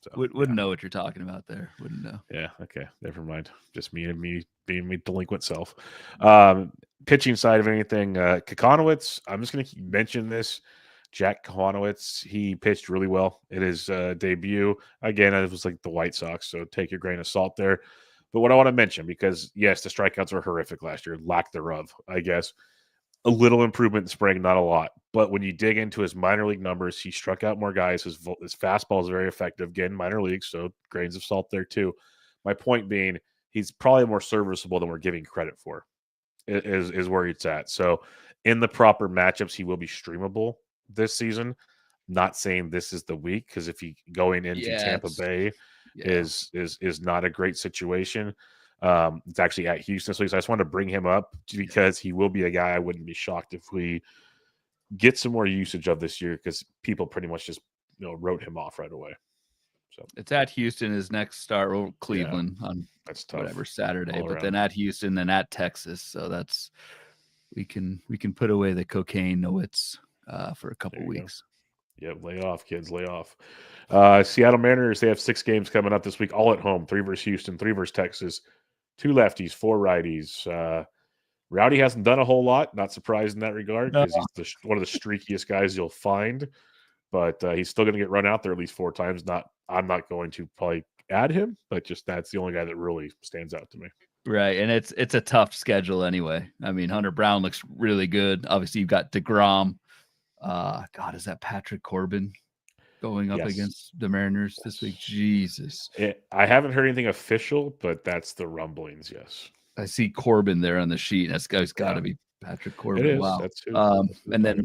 So, wouldn't know what you're talking about there. Wouldn't know. Yeah. Okay. Never mind. Just me being me delinquent self. Pitching side of anything, Kekonowitz, I'm just going to mention this. Jack Kekonowitz, he pitched really well in his debut. Again, it was like the White Sox, so take your grain of salt there. But what I want to mention, because yes, the strikeouts were horrific last year, lack thereof, I guess. A little improvement in spring, not a lot. But when you dig into his minor league numbers, he struck out more guys. His fastball is very effective. Again, minor league, so grains of salt there too. My point being, he's probably more serviceable than we're giving credit for, is where it's at. So in the proper matchups, he will be streamable this season. Not saying this is the week, because if he going into Tampa Bay is not a great situation. It's actually at Houston, so I just wanted to bring him up because he will be a guy I wouldn't be shocked if we get some more usage of this year, because people pretty much just wrote him off right away. So it's at Houston. His next start, or Cleveland on that's tough. Whatever Saturday, but then at Houston, then at Texas. So that's we can put away the cocaine Nowitz for a couple weeks. Yep, lay off, kids, lay off. Seattle Mariners, they have 6 games coming up this week, all at home. 3 versus Houston, 3 versus Texas. 2 lefties, 4 righties. Rowdy hasn't done a whole lot. Not surprised in that regard, because he's one of the streakiest guys you'll find. But he's still going to get run out there at least 4 times. I'm not going to probably add him, but just that's the only guy that really stands out to me. Right, and it's a tough schedule anyway. I mean, Hunter Brown looks really good. Obviously, you've got DeGrom. God, is that Patrick Corbin going up against the Mariners this week? Jesus. I haven't heard anything official, but that's the rumblings, yes. I see Corbin there on the sheet. That's got to be Patrick Corbin. It is. Wow. That's who, and then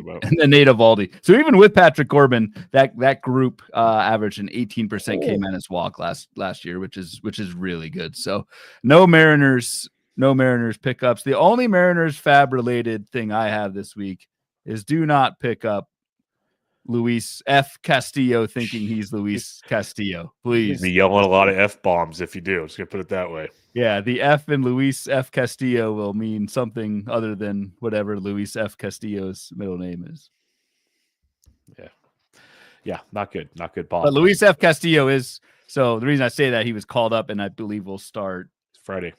Nate Eovaldi. So even with Patrick Corbin, that group averaged an 18% K-minus walk last year, which is really good. So no Mariners pickups. The only Mariners FAAB related thing I have this week is do not pick up Luis F. Castillo thinking he's Luis Castillo. Please. Be yelling a lot of F-bombs if you do. I'm just going to put it that way. Yeah, the F in Luis F. Castillo will mean something other than whatever Luis F. Castillo's middle name is. Yeah, not good. Not good ball. But Luis F. Castillo is, so the reason I say that, he was called up and I believe will start Friday.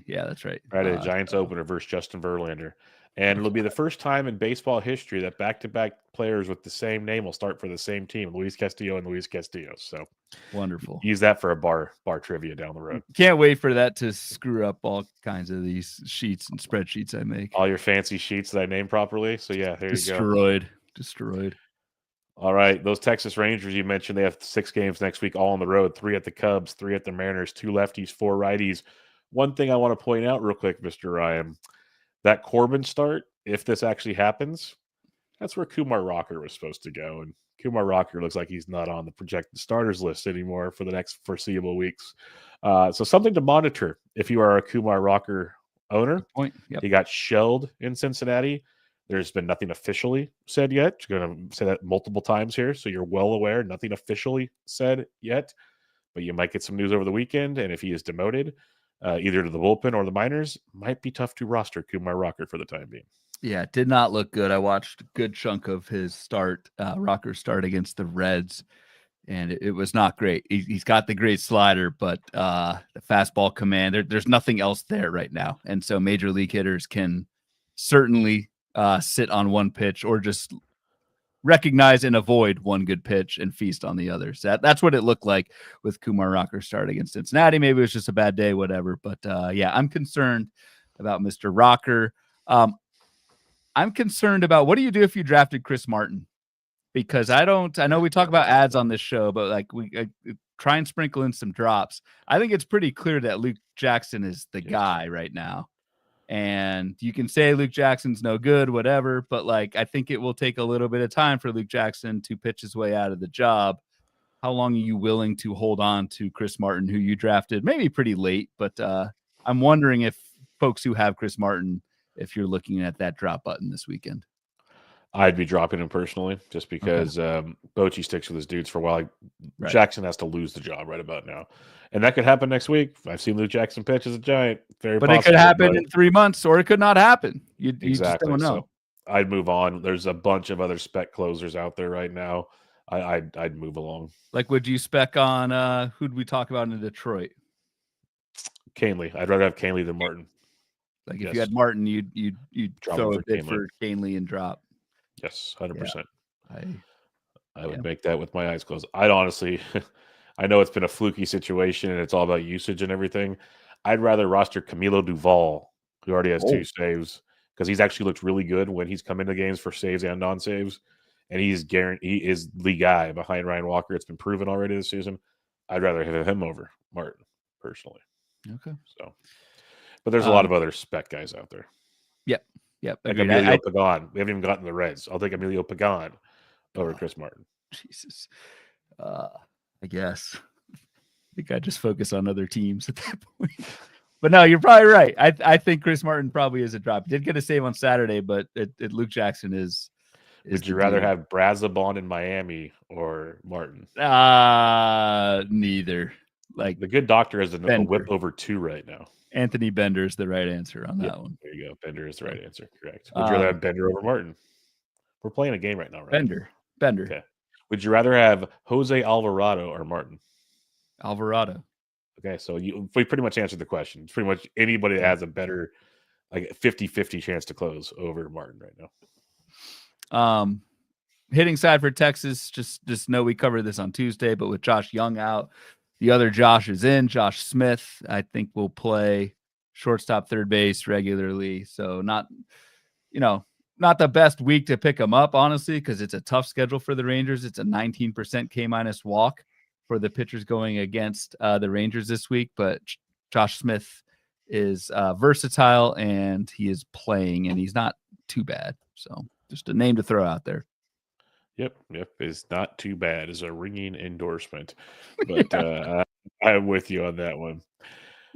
Yeah, that's right. Friday, the Giants opener versus Justin Verlander. And it'll be the first time in baseball history that back-to-back players with the same name will start for the same team, Luis Castillo and Luis Castillo. So wonderful. Use that for a bar trivia down the road. Can't wait for that to screw up all kinds of these sheets and spreadsheets I make. All your fancy sheets that I named properly. So yeah, there you go. Destroyed. All right, those Texas Rangers you mentioned, they have 6 games next week, all on the road. 3 at the Cubs, 3 at the Mariners, 2 lefties, 4 righties. One thing I want to point out real quick, Mr. Ryan, that Corbin start, if this actually happens, That's where Kumar Rocker was supposed to go. And Kumar Rocker looks like he's not on the projected starters list anymore for the next foreseeable weeks. So something to monitor if you are a Kumar Rocker owner. Good point. Yep. He got shelled in Cincinnati. There's been nothing officially said yet. I'm going to say that multiple times here, so you're well aware. Nothing officially said yet, but you might get some news over the weekend. And if he is demoted, either to the bullpen or the minors, might be tough to roster Kumar Rocker for the time being. Yeah, it did not look good. I watched a good chunk of his start, Rocker's start against the Reds, and it was not great. He's got the great slider, but the fastball command, there's nothing else there right now. And so major league hitters can certainly sit on one pitch or just recognize and avoid one good pitch and feast on the others. That's what it looked like with Kumar Rocker's start against Cincinnati. Maybe it was just a bad day, whatever. But yeah, I'm concerned about Mr. Rocker. I'm concerned about what do you do if you drafted Chris Martin? Because I know we talk about ads on this show, but like we try and sprinkle in some drops. I think it's pretty clear that Luke Jackson is the guy right now. And you can say Luke Jackson's no good, whatever, but like I think it will take a little bit of time for Luke Jackson to pitch his way out of the job. How long are you willing to hold on to Chris Martin, who you drafted maybe pretty late? But I'm wondering if folks who have Chris Martin, if you're looking at that drop button this weekend. I'd be dropping him personally just because Bochy sticks with his dudes for a while. Right. Jackson has to lose the job right about now. And that could happen next week. I've seen Luke Jackson pitch as a Giant. Very but possible, it could happen in 3 months, or it could not happen. You exactly. just don't know. So I'd move on. There's a bunch of other spec closers out there right now. I'd move along. Like, would you spec on who'd we talk about in Detroit? Canely. I'd rather have Canely than Martin. Like if you had Martin, you'd throw a bid for Canely and drop. Yes, 100%. Yeah. I would make that with my eyes closed. I'd honestly, I know it's been a fluky situation and it's all about usage and everything. I'd rather roster Camilo Duvall, who already has 2 saves, because he's actually looked really good when he's come into games for saves and non-saves. And he is the guy behind Ryan Walker. It's been proven already this season. I'd rather have him over Martin, personally. Okay. So, but there's a lot of other spec guys out there. Yep. Like Emilio Pagan. We haven't even gotten the Reds. I'll take Emilio Pagan over Chris Martin. Jesus. I guess. I think I just focus on other teams at that point. But no, you're probably right. I think Chris Martin probably is a drop. He did get a save on Saturday, but Luke Jackson is Would you rather have Brazabon in Miami or Martin? Neither. Like the good doctor has a whip over 2 right now. Anthony Bender is the right answer on that one. There you go. Bender is the right answer. Correct. Would you rather have Bender over Martin? We're playing a game right now, right? Bender. Okay. Would you rather have Jose Alvarado or Martin? Alvarado. Okay, so we pretty much answered the question. It's pretty much anybody that has a better, like 50-50 chance to close over Martin right now. Hitting side for Texas, just know we covered this on Tuesday, but with Josh Young out, the other Josh is in. Josh Smith, I think, will play shortstop, third base regularly. So not the best week to pick him up, honestly, because it's a tough schedule for the Rangers. It's a 19% K- walk for the pitchers going against the Rangers this week. But Josh Smith is versatile, and he is playing, and he's not too bad. So just a name to throw out there. Yep. It's not too bad as a ringing endorsement. But I'm with you on that one.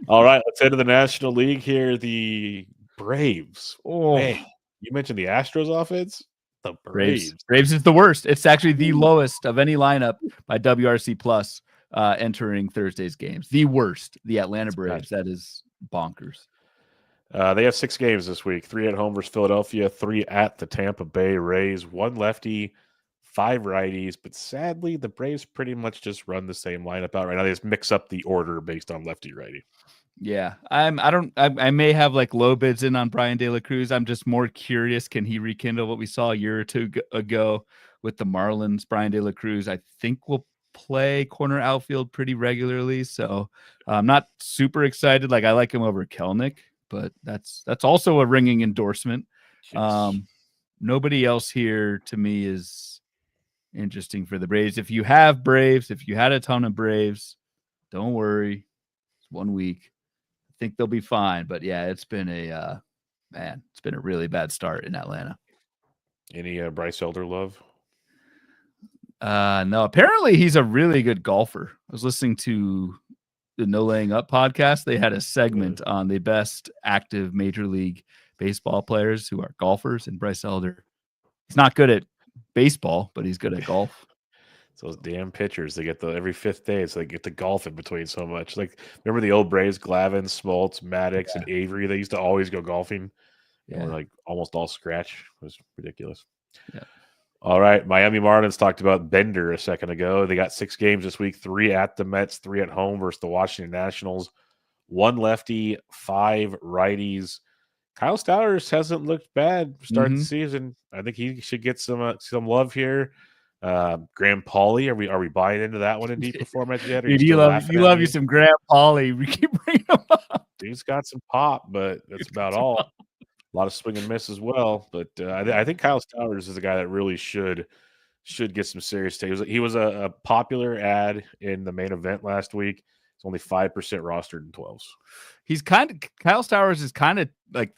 All right, let's head to the National League here. The Braves. Oh, man, you mentioned the Astros offense. The Braves. Braves is the worst. It's actually the lowest of any lineup by WRC Plus entering Thursday's games. The worst. The Atlanta Braves. That is bonkers. They have 6 games this week. 3 at home versus Philadelphia, 3 at the Tampa Bay Rays, 1 lefty, 5 righties. But sadly, the Braves pretty much just run the same lineup out right now. They just mix up the order based on lefty righty. Yeah, I may have like low bids in on Brian De La Cruz. I'm just more curious. Can he rekindle what we saw a year or 2 ago with the Marlins? Brian De La Cruz, I think, will play corner outfield pretty regularly. So I'm not super excited. Like I like him over Kelnick, but that's also a ringing endorsement. Yes. Nobody else here to me is interesting for the Braves. If you have Braves, if you had a ton of Braves, don't worry. It's 1 week. I think they'll be fine. But yeah, it's been a really bad start in Atlanta. Any Bryce Elder love? No, apparently he's a really good golfer. I was listening to the No Laying Up podcast. They had a segment on the best active Major League Baseball players who are golfers, and Bryce Elder. He's not good at baseball, but he's good at golf. It's those damn pitchers. They get every fifth day, so they get to golf in between so much. Like, remember the old Braves, Glavine, Smoltz, Maddox, and Avery? They used to always go golfing, and we're like almost all scratch. It was ridiculous. Yeah. All right, Miami Marlins talked about Bender a second ago. They got 6 games this week, 3 at the Mets, 3 at home versus the Washington Nationals. 1 lefty, 5 righties. Kyle Stowers hasn't looked bad start the season. I think he should get some love here. Graham Pauly, are we buying into that one in deeper format yet? Dude, you love you some Graham Pauly. We keep bringing him up. Dude's got some pop, but that's about all. A lot of swing and miss as well. But I think Kyle Stowers is a guy that really should get some serious take. He was a popular ad in the main event last week. It's only 5% rostered in 12s. Kyle Stowers is kind of like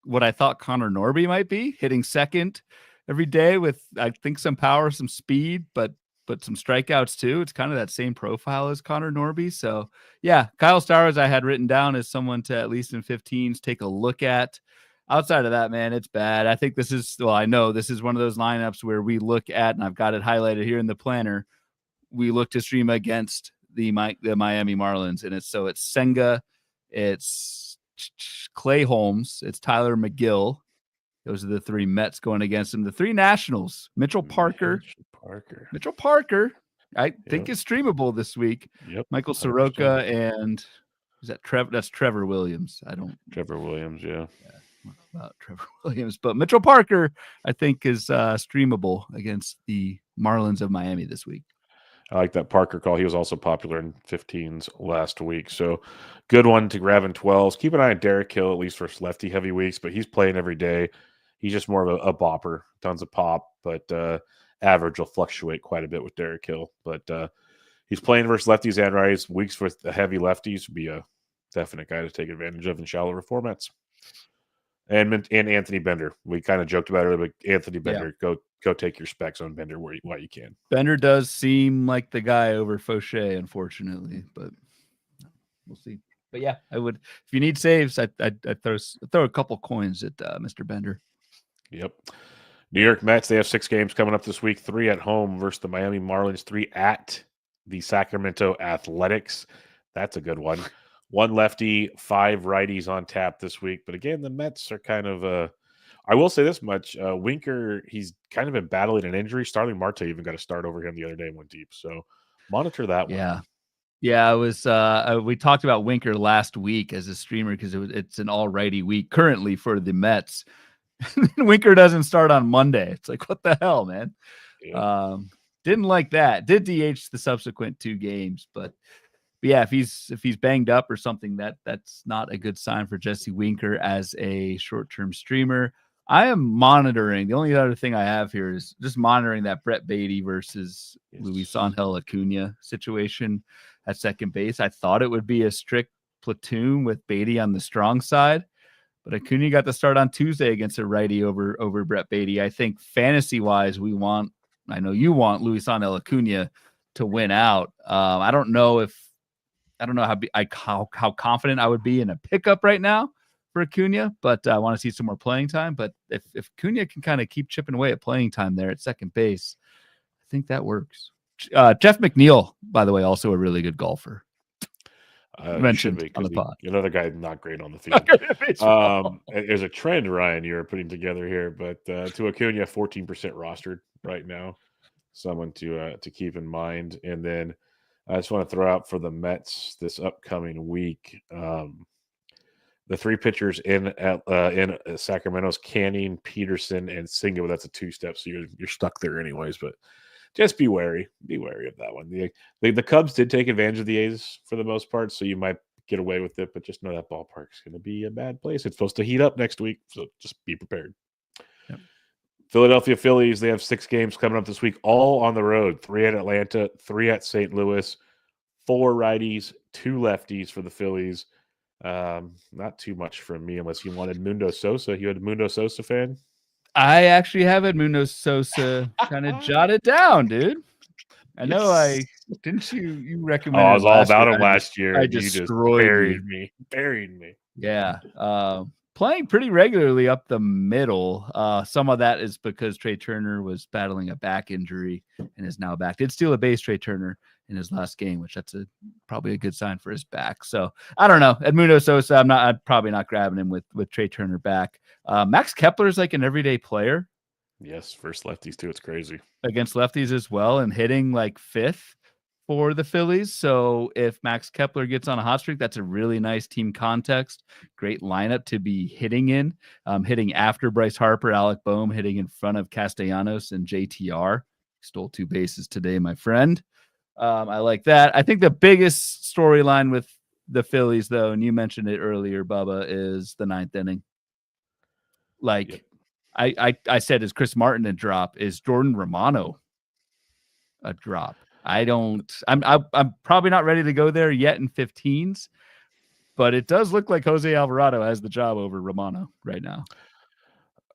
what I thought Connor Norby might be, hitting second every day with, I think, some power, some speed, but some strikeouts too. It's kind of that same profile as Connor Norby. So yeah, Kyle Stowers I had written down as someone to at least in 15s take a look at. Outside of that, man, it's bad. I think I know this is one of those lineups where we look at, and I've got it highlighted here in the planner, we look to stream against the Miami Marlins, and it's Senga, it's Clay Holmes, it's Tyler McGill. Those are the 3 Mets going against him. The 3 Nationals, Mitchell Parker. I think is streamable this week. Yep. Michael Soroka and is that Trevor? That's Trevor Williams. Trevor Williams, yeah. About Trevor Williams, but Mitchell Parker, I think, is streamable against the Marlins of Miami this week. I like that Parker call. He was also popular in 15s last week. So good one to grab in 12s. Keep an eye on Derek Hill, at least for lefty heavy weeks, but he's playing every day. He's just more of a bopper, tons of pop, but average will fluctuate quite a bit with Derek Hill. But he's playing versus lefties and righties. Weeks with the heavy lefties would be a definite guy to take advantage of in shallower formats. And Anthony Bender. We kind of joked about it, but Anthony Bender, go take your specs on Bender while you can. Bender does seem like the guy over Fauché, unfortunately, but we'll see. But yeah, I would, if you need saves, I'd throw a couple coins at Mr. Bender. Yep. New York Mets, they have 6 games coming up this week, 3 at home versus the Miami Marlins, 3 at the Sacramento Athletics. That's a good one. 1 lefty, 5 righties on tap this week. But again, the Mets are kind of I will say this much. Winker, he's kind of been battling an injury. Starling Marte even got a start over him the other day and went deep. So monitor that one. Yeah, it was we talked about Winker last week as a streamer because it's an all-righty week currently for the Mets. Winker doesn't start on Monday. It's like, what the hell, man? Yeah. Didn't like that. Did DH the subsequent 2 games, but yeah, if he's banged up or something, that's not a good sign for Jesse Winker as a short-term streamer. I am monitoring. The only other thing I have here is just monitoring that Brett Beatty versus Luis Angel Acuna situation at second base. I thought it would be a strict platoon with Beatty on the strong side, but Acuna got the start on Tuesday against a righty over Brett Beatty. I think fantasy-wise, I know you want Luis Angel Acuna to win out. I don't know how confident I would be in a pickup right now for Acuna, but I want to see some more playing time. But if Acuna can kind of keep chipping away at playing time there at second base, I think that works. Jeff McNeil, by the way, also a really good golfer. Mentioned on the pod. Another guy not great on the field. There's a trend, Ryan, you're putting together here, but to Acuna, 14% rostered right now. Someone to keep in mind. And then I just want to throw out for the Mets this upcoming week. The 3 pitchers in Sacramento's Canning, Peterson, and Singo. That's a 2-step, so you're stuck there anyways. But just be wary. Be wary of that one. The Cubs did take advantage of the A's for the most part, so you might get away with it. But just know that ballpark's going to be a bad place. It's supposed to heat up next week, so just be prepared. Yep. Philadelphia Phillies, they have 6 games coming up this week, all on the road. 3 at Atlanta, 3 at St. Louis, 4 righties, 2 lefties for the Phillies. Not too much from me unless you wanted Mundo Sosa. You had a Mundo Sosa fan? I actually have Edmundo Sosa kind of jotted down, dude. I know Yes. didn't you Oh, I recommended was it all last year. about him last year, I and you just destroyed you. buried me. Yeah. Playing pretty regularly up the middle. Some of that is because Trey Turner was battling a back injury and is now back. Did steal a base, Trey Turner, in his last game, which that's probably a good sign for his back. So I don't know. Edmundo Sosa, I'm probably not grabbing him with Trey Turner back. Max Kepler is like an everyday player. Yes, first lefties too. It's crazy. Against lefties as well and hitting like fifth for the Phillies. So if Max Kepler gets on a hot streak, that's a really nice team context. Great lineup to be hitting in. Hitting after Bryce Harper, Alec Boehm, hitting in front of Castellanos and JTR. Stole 2 bases today, my friend. I like that. I think the biggest storyline with the Phillies, though, and you mentioned it earlier, Bubba, is the 9th inning. Like, Yep. I said, is Chris Martin a drop? Is Jordan Romano a drop? I'm probably not ready to go there yet in 15s, but it does look like Jose Alvarado has the job over Romano right now.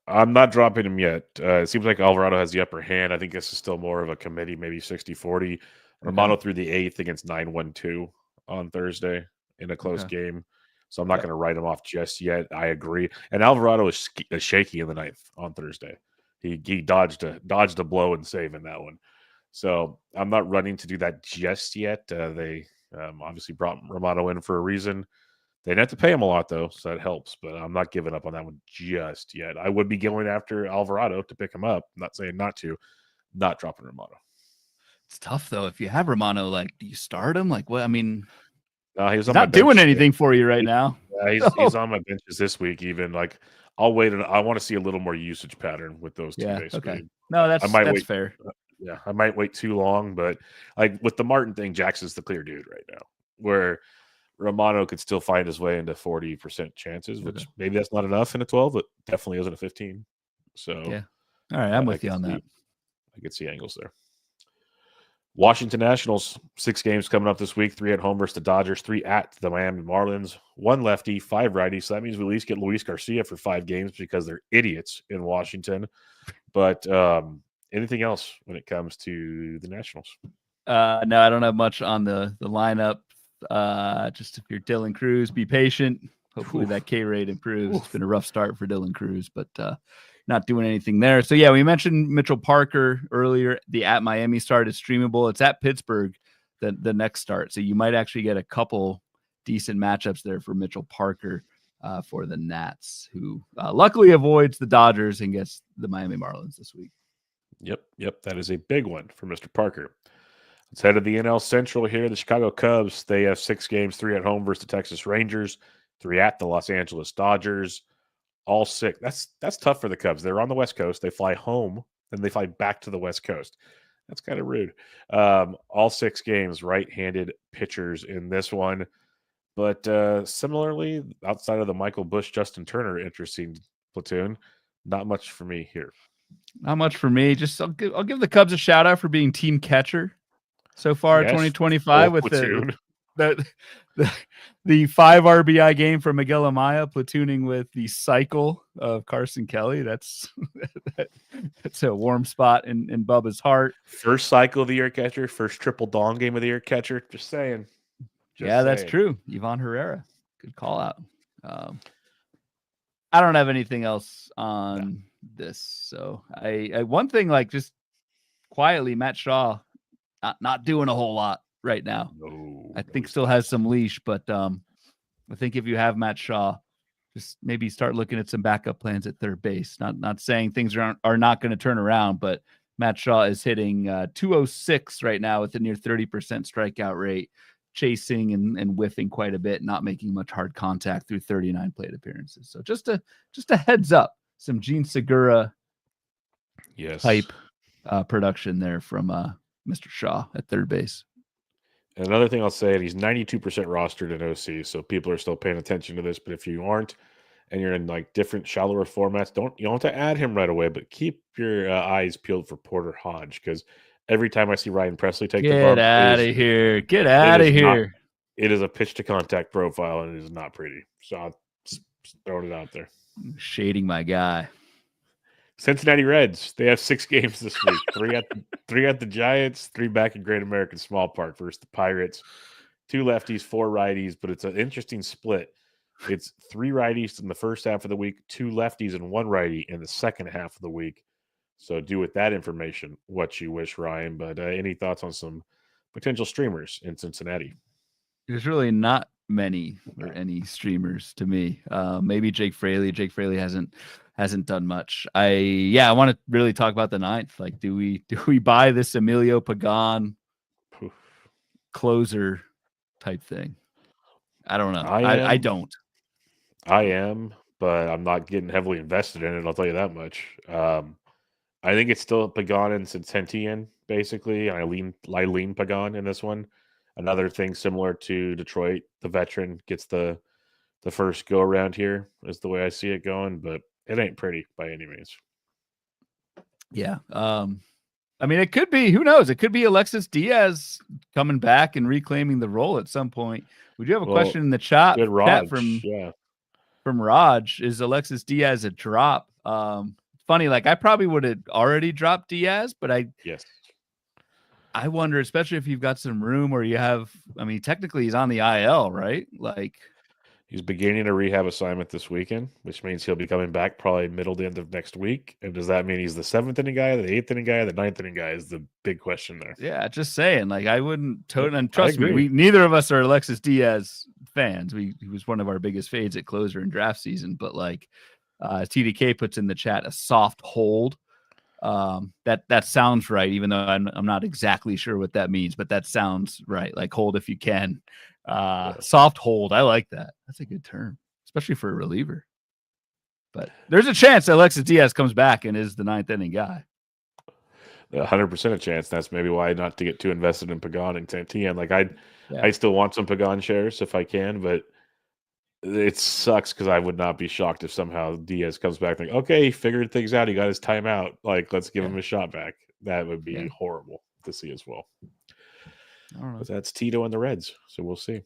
I'm not dropping him yet. It seems like Alvarado has the upper hand. I think this is still more of a committee, maybe 60-40. Romano through the 8th against 9-1-2 on Thursday in a close game. So I'm not going to write him off just yet. I agree. And Alvarado is shaky in the 9th on Thursday. He dodged a blow and save in that one. So I'm not running to do that just yet. They obviously brought Romano in for a reason. They didn't have to pay him a lot, though, so that helps. But I'm not giving up on that one just yet. I would be going after Alvarado to pick him up. I'm not saying not to. Not dropping Romano. It's tough, though. If you have Romano, like, do you start him? Like, what? I mean, no, he's not doing anything for you right now. He's on my benches this week, even. Like, I'll wait. I want to see a little more usage pattern with those two, basically. Okay. No, that's fair. Yeah, I might wait too long, but like with the Martin thing, Jackson's the clear dude right now. Where Romano could still find his way into 40% chances, which maybe that's not enough in a 12, but definitely isn't a 15. So, yeah. All right, I'm with you on that. I could see angles there. Washington Nationals, 6 games coming up this week, 3 at home versus the Dodgers, 3 at the Miami Marlins, 1 lefty, 5 righties. So that means we at least get Luis Garcia for 5 games because they're idiots in Washington. But anything else when it comes to the Nationals? No, I don't have much on the lineup. Just if you're Dylan Cruz, be patient. Hopefully that K rate improves. It's been a rough start for Dylan Cruz, but not doing anything there. So yeah, we mentioned Mitchell Parker earlier. The at Miami start is streamable. It's at Pittsburgh, the next start. So you might actually get a couple decent matchups there for Mitchell Parker for the Nats, who luckily avoids the Dodgers and gets the Miami Marlins this week. Yep. That is a big one for Mr. Parker. Let's head to the NL Central here. The Chicago Cubs, they have 6 games, 3 at home versus the Texas Rangers, 3 at the Los Angeles Dodgers. All 6. That's tough for the Cubs. They're on the West Coast. They fly home, then they fly back to the West Coast. That's kind of rude. All 6 games, right-handed pitchers in this one. But similarly, outside of the Michael Busch, Justin Turner interesting platoon, not much for me here. Not much for me. Just I'll give the Cubs a shout out for being team catcher so far 2025 with the 5 RBI game for Miguel Amaya platooning with the cycle of Carson Kelly. That's a warm spot in Bubba's heart. First cycle of the year catcher, first triple dong game of the year catcher. Just saying. That's true. Ivan Herrera. Good call out. I don't have anything else on this. So I one thing, like, just quietly, Matt Shaw not doing a whole lot right now. I think still has some leash, but I think if you have Matt Shaw, just maybe start looking at some backup plans at third base. Not saying things are not going to turn around, but Matt Shaw is hitting 206 right now with a near 30% strikeout rate, chasing and whiffing quite a bit, not making much hard contact through 39 plate appearances. So just a heads up, some Gene Segura type production there from Mr. Shaw at third base. And another thing I'll say, he's 92% rostered in OC, so people are still paying attention to this. But if you aren't, and you're in like different shallower formats, you don't have to add him right away, but keep your eyes peeled for Porter Hodge, because every time I see Ryan Presley take the bump, get out of here. It is a pitch to contact profile, and it is not pretty. So I'll just throwing it out there. Shading my guy. Cincinnati Reds. They have 6 games this week. Three at the Giants, 3 back in Great American Small Park versus the Pirates. 2 lefties, 4 righties, but it's an interesting split. It's 3 righties in the first half of the week, 2 lefties and 1 righty in the second half of the week. So do with that information what you wish, Ryan. But any thoughts on some potential streamers in Cincinnati? There's really not many or any streamers to me. Maybe Jake Fraley. Jake Fraley hasn't done much. I want to really talk about the 9th. Like, do we buy this Emilio Pagan closer type thing? I don't know. I don't. I am, but I'm not getting heavily invested in it. I'll tell you that much. I think it's still Pagan and Cententian, basically. I lean Pagan in this one. Another thing similar to Detroit, the veteran gets the first go around here, is the way I see it going, but it ain't pretty by any means. Yeah. I mean, it could be, who knows? It could be Alexis Diaz coming back and reclaiming the role at some point. We do have a question in the chat, from Raj. Is Alexis Diaz a drop? Funny, like I probably would have already dropped Diaz, but I wonder, especially if you've got some room or you have, I mean, technically he's on the IL, right? Like, he's beginning a rehab assignment this weekend, which means he'll be coming back probably middle to end of next week. And does that mean he's the 7th inning guy, the 8th inning guy, the 9th inning guy is the big question there. Yeah, just saying. Like, I wouldn't totally, and trust me, neither of us are Alexis Diaz fans. He was one of our biggest fades at closer in draft season, but like TDK puts in the chat a soft hold. That sounds right, even though I'm not exactly sure what that means, but that sounds right. Like, hold if you can. Soft hold. I like that. That's a good term, especially for a reliever. But there's a chance that Alexis Diaz comes back and is the 9th inning guy. 100% a chance. That's maybe why not to get too invested in Pagan and Santillan. Like I still want some Pagan shares if I can, but it sucks because I would not be shocked if somehow Diaz comes back like, okay, he figured things out. He got his timeout. Like, let's give him a shot back. That would be horrible to see as well. I don't know. But that's Tito and the Reds, so we'll see.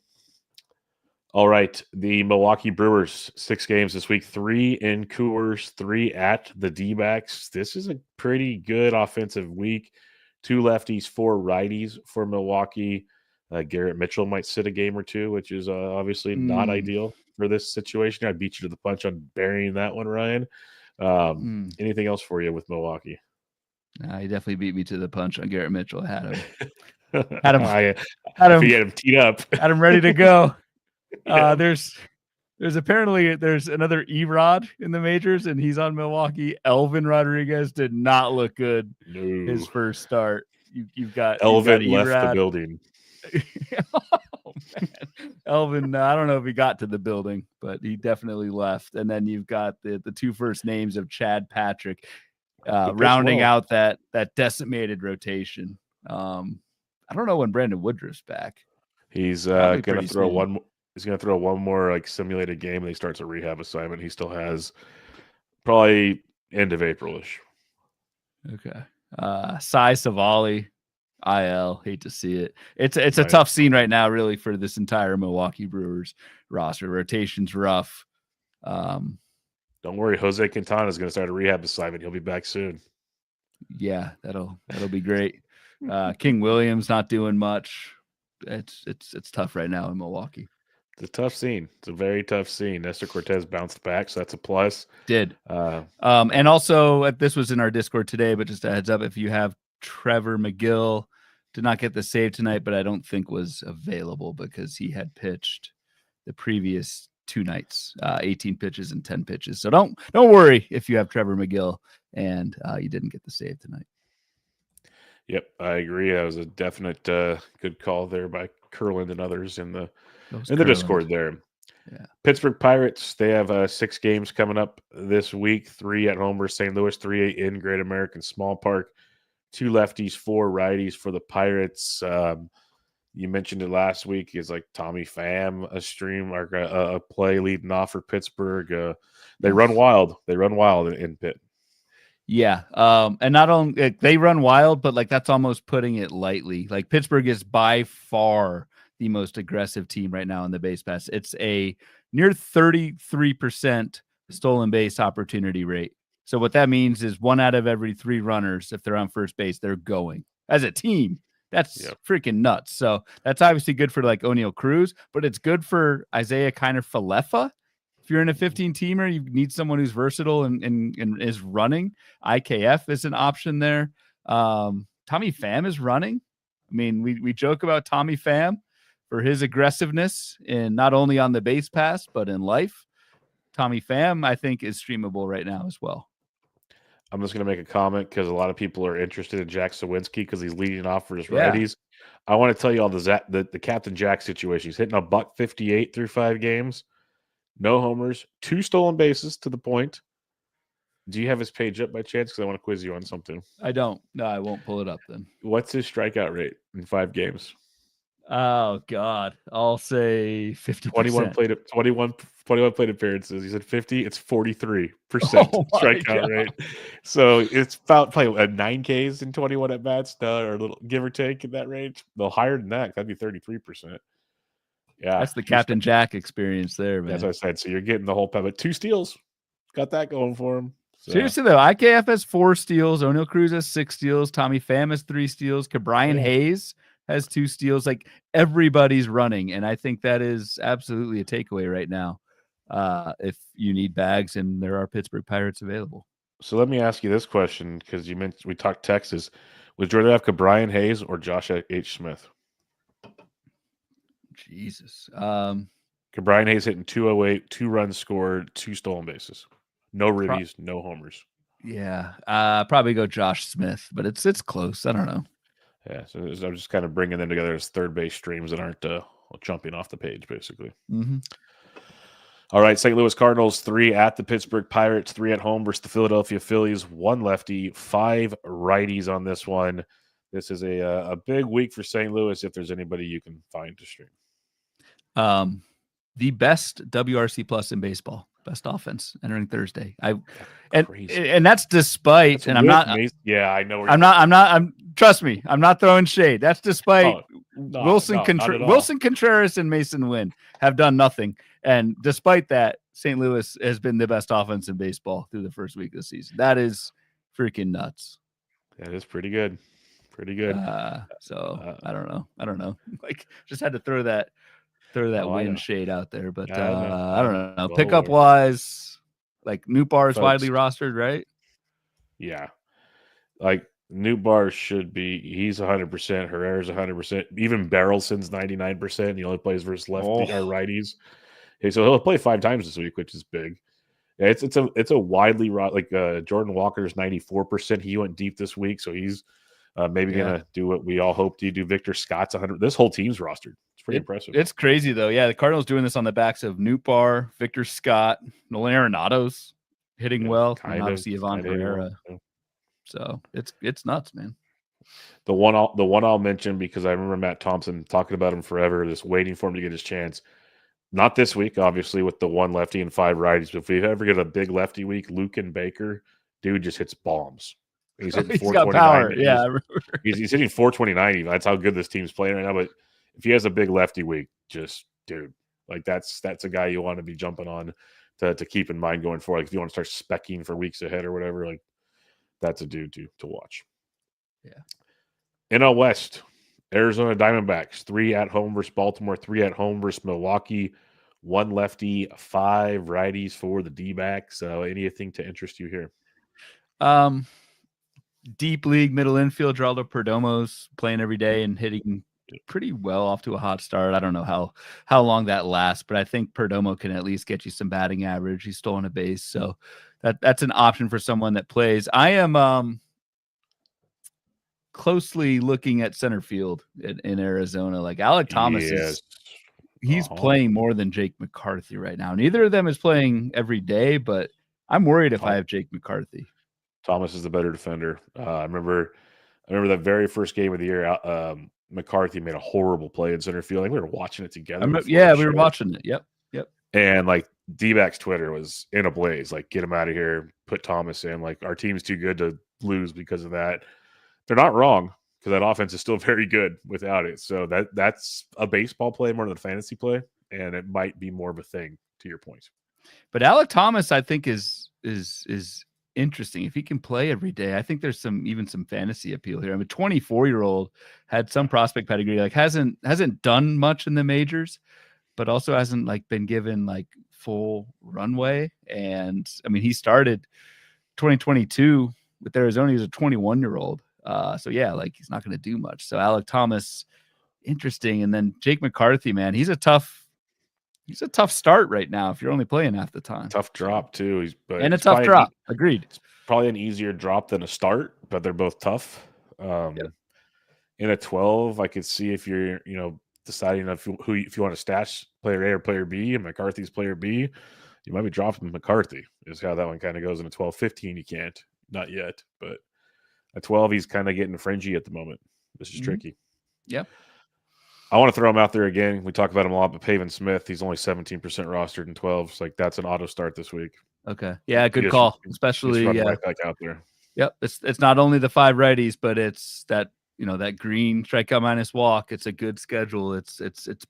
All right, the Milwaukee Brewers, 6 games this week, 3 in Coors, 3 at the D-backs. This is a pretty good offensive week. 2 lefties, 4 righties for Milwaukee. Garrett Mitchell might sit a game or 2, which is obviously not ideal for this situation. I beat you to the punch on burying that one, Ryan. Anything else for you with Milwaukee? He definitely beat me to the punch on Garrett Mitchell. I had him. He had him teed up. Had him ready to go. There's apparently another E-Rod in the majors, and he's on Milwaukee. Elvin Rodriguez did not look good his first start. You've got Elvin left the building. Oh, man. Elvin, I don't know if he got to the building, but he definitely left. And then you've got the 2 first names of Chad Patrick rounding out that decimated rotation. I don't know when Brandon Woodruff's back. He's going to throw one more. He's going to throw one more like simulated game, and he starts a rehab assignment. He still has probably end of April-ish. Okay. Sai Savali, IL. Hate to see it. It's a tough scene right now, really, for this entire Milwaukee Brewers roster. Rotation's rough. Don't worry, Jose Quintana is going to start a rehab assignment. He'll be back soon. Yeah, that'll be great. King Williams not doing much. It's tough right now in Milwaukee. It's a tough scene. It's a very tough scene. Nestor Cortez bounced back, so that's a plus. Did. And also, this was in our Discord today, but just a heads up, if you have Trevor McGill, did not get the save tonight, but I don't think was available because he had pitched the previous 2 nights, 18 pitches and 10 pitches. So don't worry if you have Trevor McGill and you didn't get the save tonight. Yep, I agree. That was a definite good call there by Curland and others in the Discord there. Yeah. Pittsburgh Pirates, they have 6 games coming up this week, 3 at home versus St. Louis, 3 in Great American Small Park, 2 lefties, 4 righties for the Pirates. You mentioned it last week. Is like Tommy Pham a stream or a play leading off for Pittsburgh? They run wild. They run wild in Pitt. Yeah. And not only they run wild, but like that's almost putting it lightly. Like Pittsburgh is by far the most aggressive team right now in the base pass. It's a near 33% stolen base opportunity rate. So what that means is 1 out of every 3 runners, if they're on first base, they're going as a team. That's freaking nuts. So that's obviously good for like O'Neal Cruz, but it's good for Isaiah Kiner-Falefa. If you're in a 15-teamer, you need someone who's versatile and is running. IKF is an option there. Tommy Pham is running. I mean, we joke about Tommy Pham for his aggressiveness in not only on the base pass, but in life. Tommy Pham, I think, is streamable right now as well. I'm just going to make a comment because a lot of people are interested in Jack Sawinski because he's leading off for his righties. I want to tell you all the Captain Jack situation. He's hitting a $158 through 5 games, no homers, 2 stolen bases to the point. Do you have his page up by chance? Because I want to quiz you on something. I don't. No, I won't pull it up then. What's his strikeout rate in 5 games? Oh God, I'll say 50%. 21 plate appearances. He said 50. It's 43% strikeout rate. So it's about probably 9 Ks in 21 at bats, or a little give or take in that range. No, higher than that. That'd be 33%. Yeah, that's the Captain Jack experience there, man. That's what I said. So you're getting the whole but 2 steals. Got that going for him. So. Seriously though, IKF has 4 steals. O'Neal Cruz has 6 steals. Tommy Pham has 3 steals. Brian Hayes has 2 steals. Like everybody's running, and I think that is absolutely a takeaway right now. If you need bags, and there are Pittsburgh Pirates available. So let me ask you this question because you mentioned we talked Texas. Would you rather have Brian Hayes or Josh H. Smith? Jesus. Brian Hayes hitting 208, 2 runs scored, 2 stolen bases, no ribbies, no homers. Yeah, probably go Josh Smith, but it's close. I don't know. Yeah, so I'm just kind of bringing them together as third base streams that aren't jumping off the page, basically. Mm-hmm. All right, St. Louis Cardinals 3 at the Pittsburgh Pirates, 3 at home versus the Philadelphia Phillies. 1 lefty, 5 righties on this one. This is a big week for St. Louis if there's anybody you can find to stream. The best WRC plus in baseball, best offense entering Thursday. And that's despite, and I'm not. Yeah, I know. I'm trust me, I'm not throwing shade. That's despite Wilson Contreras and Mason Wynn have done nothing, and despite that, St. Louis has been the best offense in baseball through the first week of the season. That is freaking nuts. That is pretty good. Pretty good. I don't know. Like, just had to throw that win shade out there, but I don't know. Pickup wise, like Nootbaar is widely rostered, right? Yeah, like Nootbaar should be. He's 100%. Herrera's 100%. Even Barrelson's 99%. He only plays versus lefty or righties. Okay, so he'll play 5 times this week, which is big. Yeah, it's a widely like Jordan Walker's 94%. He went deep this week, so he's maybe gonna do what we all hoped he'd do. Victor Scott's 100. This whole team's rostered. It's pretty impressive. It's crazy though. Yeah, the Cardinals doing this on the backs of Nootbaar, Victor Scott, Nolan Arenado's hitting well, and obviously Ivan Herrera. So it's nuts, man. The one I'll mention because I remember Matt Thompson talking about him forever, just waiting for him to get his chance. Not this week, obviously, with the 1 lefty and 5 righties. But if we ever get a big lefty week, Lucan Baker, dude just hits bombs. He's hitting 429. Got power. Yeah, he's hitting 429. Even that's how good this team's playing right now. But if he has a big lefty week, just dude, like that's a guy you want to be jumping on to keep in mind going forward. Like if you want to start specking for weeks ahead or whatever, like that's a dude to watch. Yeah. NL West, Arizona Diamondbacks 3 at home versus Baltimore, 3 at home versus Milwaukee. 1 lefty, 5 righties for the D-backs. Anything to interest you here? Deep league middle infield, Geraldo Perdomo's playing every day and hitting pretty well off to a hot start. I don't know how long that lasts, but I think Perdomo can at least get you some batting average. He's stolen a base, so that's an option for someone that plays. I am closely looking at center field in Arizona. Like Alec Thomas he's playing more than Jake McCarthy right now. Neither of them is playing every day, but I'm worried if I have Jake McCarthy. Thomas is the better defender. I remember that very first game of the year. McCarthy made a horrible play in center field. Like we were watching it together. We were watching it. Yep. And like D-backs Twitter was in a blaze. Like, get him out of here. Put Thomas in. Like, our team's too good to lose because of that. They're not wrong because that offense is still very good without it. So that's a baseball play more than a fantasy play, and it might be more of a thing to your point. But Alec Thomas, I think, is interesting. If he can play every day, I think there's even some fantasy appeal here. I'm a 24-year-old, had some prospect pedigree, like hasn't done much in the majors, but also hasn't like been given like full runway. And I mean, he started 2022 with Arizona. He's a 21-year-old. So yeah, like he's not going to do much. So Alec Thomas, interesting. And then Jake McCarthy, man, he's a tough start right now if you're only playing half the time. Tough drop too. And a tough drop. Agreed. It's probably an easier drop than a start, but they're both tough. Yep. In a 12, I could see if you're, deciding if you want to stash player A or player B, and McCarthy's player B, you might be dropping McCarthy. Is how that one kind of goes in a 12-15. You can't, not yet, but a 12, he's kind of getting fringy at the moment. This is tricky. Yep. I want to throw him out there again. We talk about him a lot, but Pavin Smith, he's only 17% rostered in 12s. Like that's an auto start this week. Okay. Yeah, good call. Especially right back out there. Yep. It's not only the 5 righties, but it's that that green strikeout minus walk. It's a good schedule. It's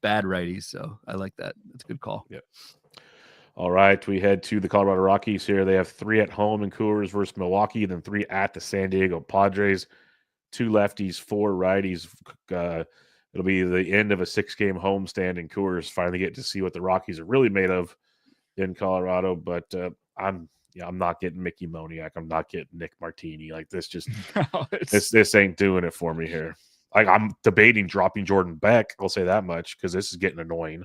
bad righties. So I like that. It's a good call. Yeah. All right. We head to the Colorado Rockies here. They have 3 at home in Coors versus Milwaukee, then 3 at the San Diego Padres. 2 lefties, 4 righties. It'll be the end of a 6-game homestand in Coors. Finally get to see what the Rockies are really made of in Colorado. But I'm not getting Mickey Moniak. I'm not getting Nick Martini. Like this just this ain't doing it for me here. Like I'm debating dropping Jordan Beck. I'll say that much because this is getting annoying.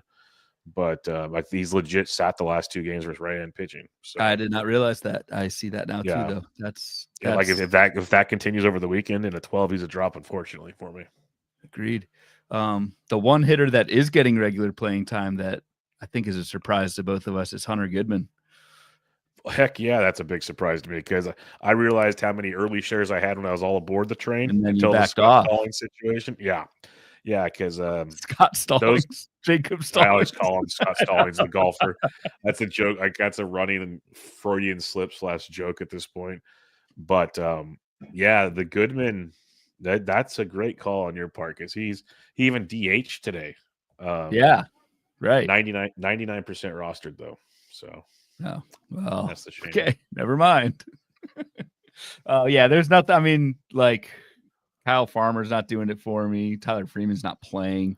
But like he's legit sat the last 2 games versus right-hand pitching. So, I did not realialize that. I see that now too, though. That's like if that continues over the weekend in a 12, he's a drop, unfortunately, for me. Agreed. The one hitter that is getting regular playing time that I think is a surprise to both of us is Hunter Goodman. Heck yeah, that's a big surprise to me because I realized how many early shares I had when I was all aboard the train and then until you the backed Scott off. Stallings situation. Yeah, because Scott Stallings, Jacob Stallings. I always call him Scott Stallings, the golfer. That's a joke. Like that's a running and Freudian slip / joke at this point. But yeah, the Goodman, that's a great call on your part because he even DH today. Yeah, right. 99% rostered though. So oh well, that's the shame. Okay, never mind. Yeah, there's nothing. I mean, like Kyle Farmer's not doing it for me. Tyler Freeman's not playing,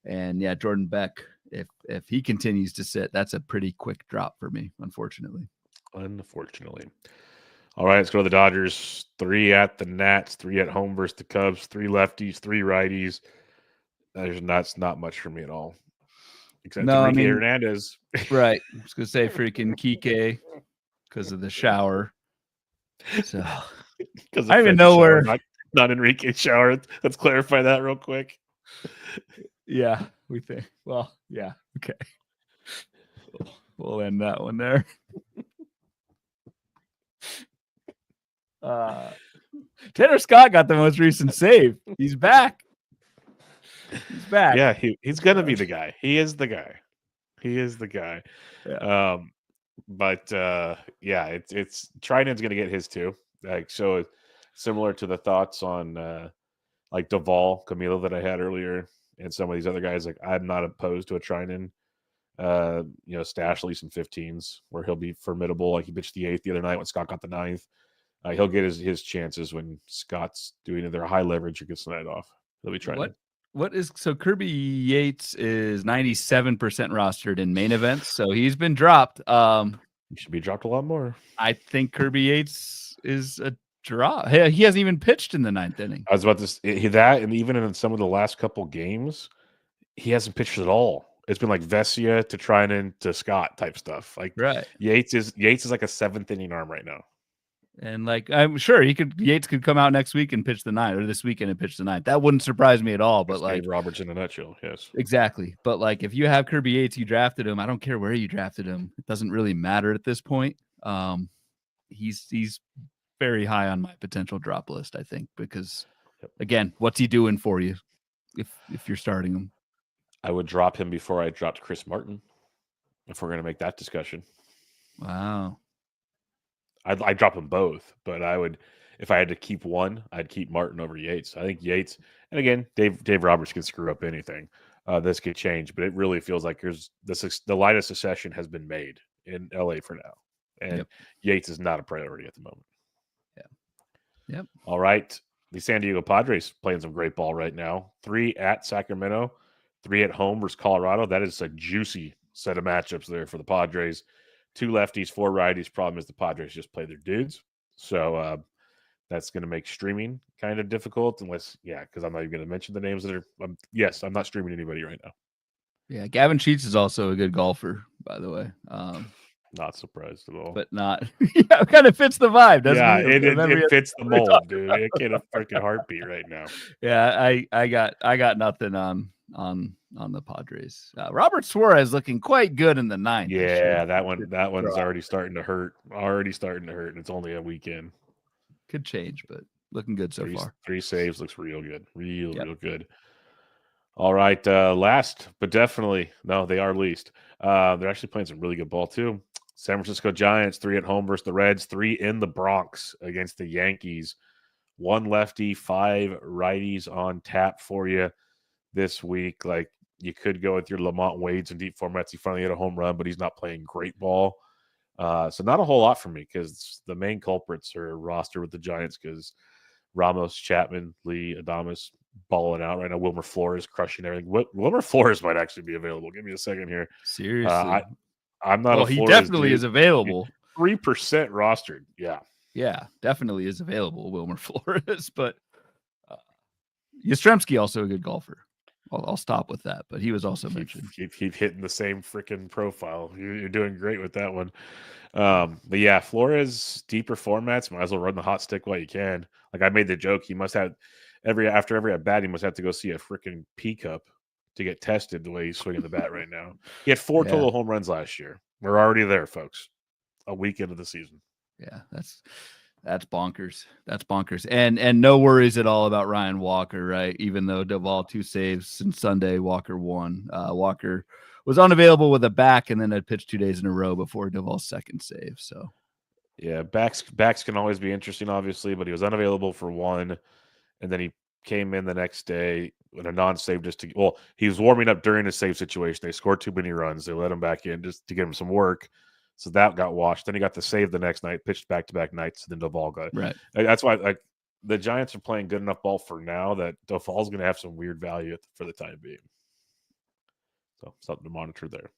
and yeah, Jordan Beck. If he continues to sit, that's a pretty quick drop for me, unfortunately. All right, let's go to the Dodgers. 3 at the Nats, 3 at home versus the Cubs, 3 lefties, 3 righties. That's not much for me at all. Except Enrique Hernandez. Right. I was going to say freaking Kike because of the shower. So I don't even know where. Not Enrique's shower. Let's clarify that real quick. Yeah, we think. Well, yeah. Okay. We'll end that one there. Tanner Scott got the most recent save. He's back. Yeah, he's gonna be the guy. He is the guy. Yeah. But yeah, it's Triton's gonna get his too. Like so, similar to the thoughts on like Duvall, Camilo that I had earlier, and some of these other guys. Like I'm not opposed to a Triton. Stash at least in 15s where he'll be formidable. Like he pitched the 8th the other night when Scott got the 9th. He'll get his chances when Scott's doing either a high leverage or gets the night off. He'll be trying. So Kirby Yates is 97% rostered in main events, so he's been dropped. He should be dropped a lot more. I think Kirby Yates is a drop. He hasn't even pitched in the 9th inning. I was about to say that, and even in some of the last couple games, he hasn't pitched at all. It's been like Vesia to Triton to Scott type stuff. Like right. Yates is like a 7th inning arm right now. And like I'm sure Yates could come out next week and pitch the 9th, or this weekend and pitch the 9th. That wouldn't surprise me at all. But like Dave Roberts in a nutshell, yes, exactly. But like if you have Kirby Yates, you drafted him. I don't care where you drafted him; it doesn't really matter at this point. He's very high on my potential drop list, I think, because again, what's he doing for you if you're starting him? I would drop him before I dropped Chris Martin, if we're going to make that discussion. Wow. I'd drop them both, but I would, if I had to keep one, I'd keep Martin over Yates. I think Yates, and again, Dave Roberts can screw up anything. This could change, but it really feels like the light of secession has been made in LA for now. and Yep. Yates is not a priority at the moment. Yeah. Yep. All right. The San Diego Padres playing some great ball right now. 3 at Sacramento, 3 at home versus Colorado. That is a juicy set of matchups there for the Padres. 2 lefties, 4 righties. Problem is the Padres just play their dudes. So that's going to make streaming kind of difficult unless, because I'm not even going to mention the names that are. I'm not streaming anybody right now. Yeah. Gavin Sheets is also a good golfer, by the way. Not surprised at all. But not, it kind of fits the vibe, doesn't Yeah, it? it fits the mold, dude. It can't a freaking heartbeat right now. Yeah, I got nothing on the Padres. Robert Suarez looking quite good in the ninth. Yeah, that one's already starting to hurt. And it's only a weekend. Could change, but looking good so far. 3 saves looks real good. Real good. All right, last but definitely they are least. They're actually playing some really good ball too. San Francisco Giants 3 at home versus the Reds, 3 in the Bronx against the Yankees. 1 lefty, 5 righties on tap for you this week. Like you could go with your Lamont Wades in deep formats. He finally had a home run, but he's not playing great ball. So not a whole lot for me because the main culprits are roster with the Giants because Ramos, Chapman, Lee, Adames balling out right now. Wilmer Flores crushing everything. Wilmer Flores might actually be available. Give me a second here. Seriously. I'm not a Flores he definitely dude. is available. 3% rostered. Yeah. Yeah, definitely is available, Wilmer Flores. But Yastrzemski also a good golfer. I'll stop with that, but he was also mentioned. Keep hitting the same freaking profile. You're doing great with that one. But yeah, Flores deeper formats. Might as well run the hot stick while you can. Like I made the joke, he must have after every at bat, he must have to go see a freaking P cup to get tested the way he's swinging the bat right now. He had 4 total home runs last year. We're already there, folks. A week into the season. Yeah, that's bonkers. That's bonkers. And no worries at all about Ryan Walker, right? Even though Duvall 2 saves since Sunday, Walker 1. Walker was unavailable with a back and then had pitched 2 days in a row before Duvall's second save. So yeah, backs can always be interesting, obviously, but he was unavailable for 1, and then he came in the next day with a non-save he was warming up during a save situation. They scored too many runs. They let him back in just to give him some work. So that got washed. Then he got the save the next night, pitched back-to-back nights, and then Duvall got right. That's why the Giants are playing good enough ball for now that Duvall's going to have some weird value for the time being. So something to monitor there.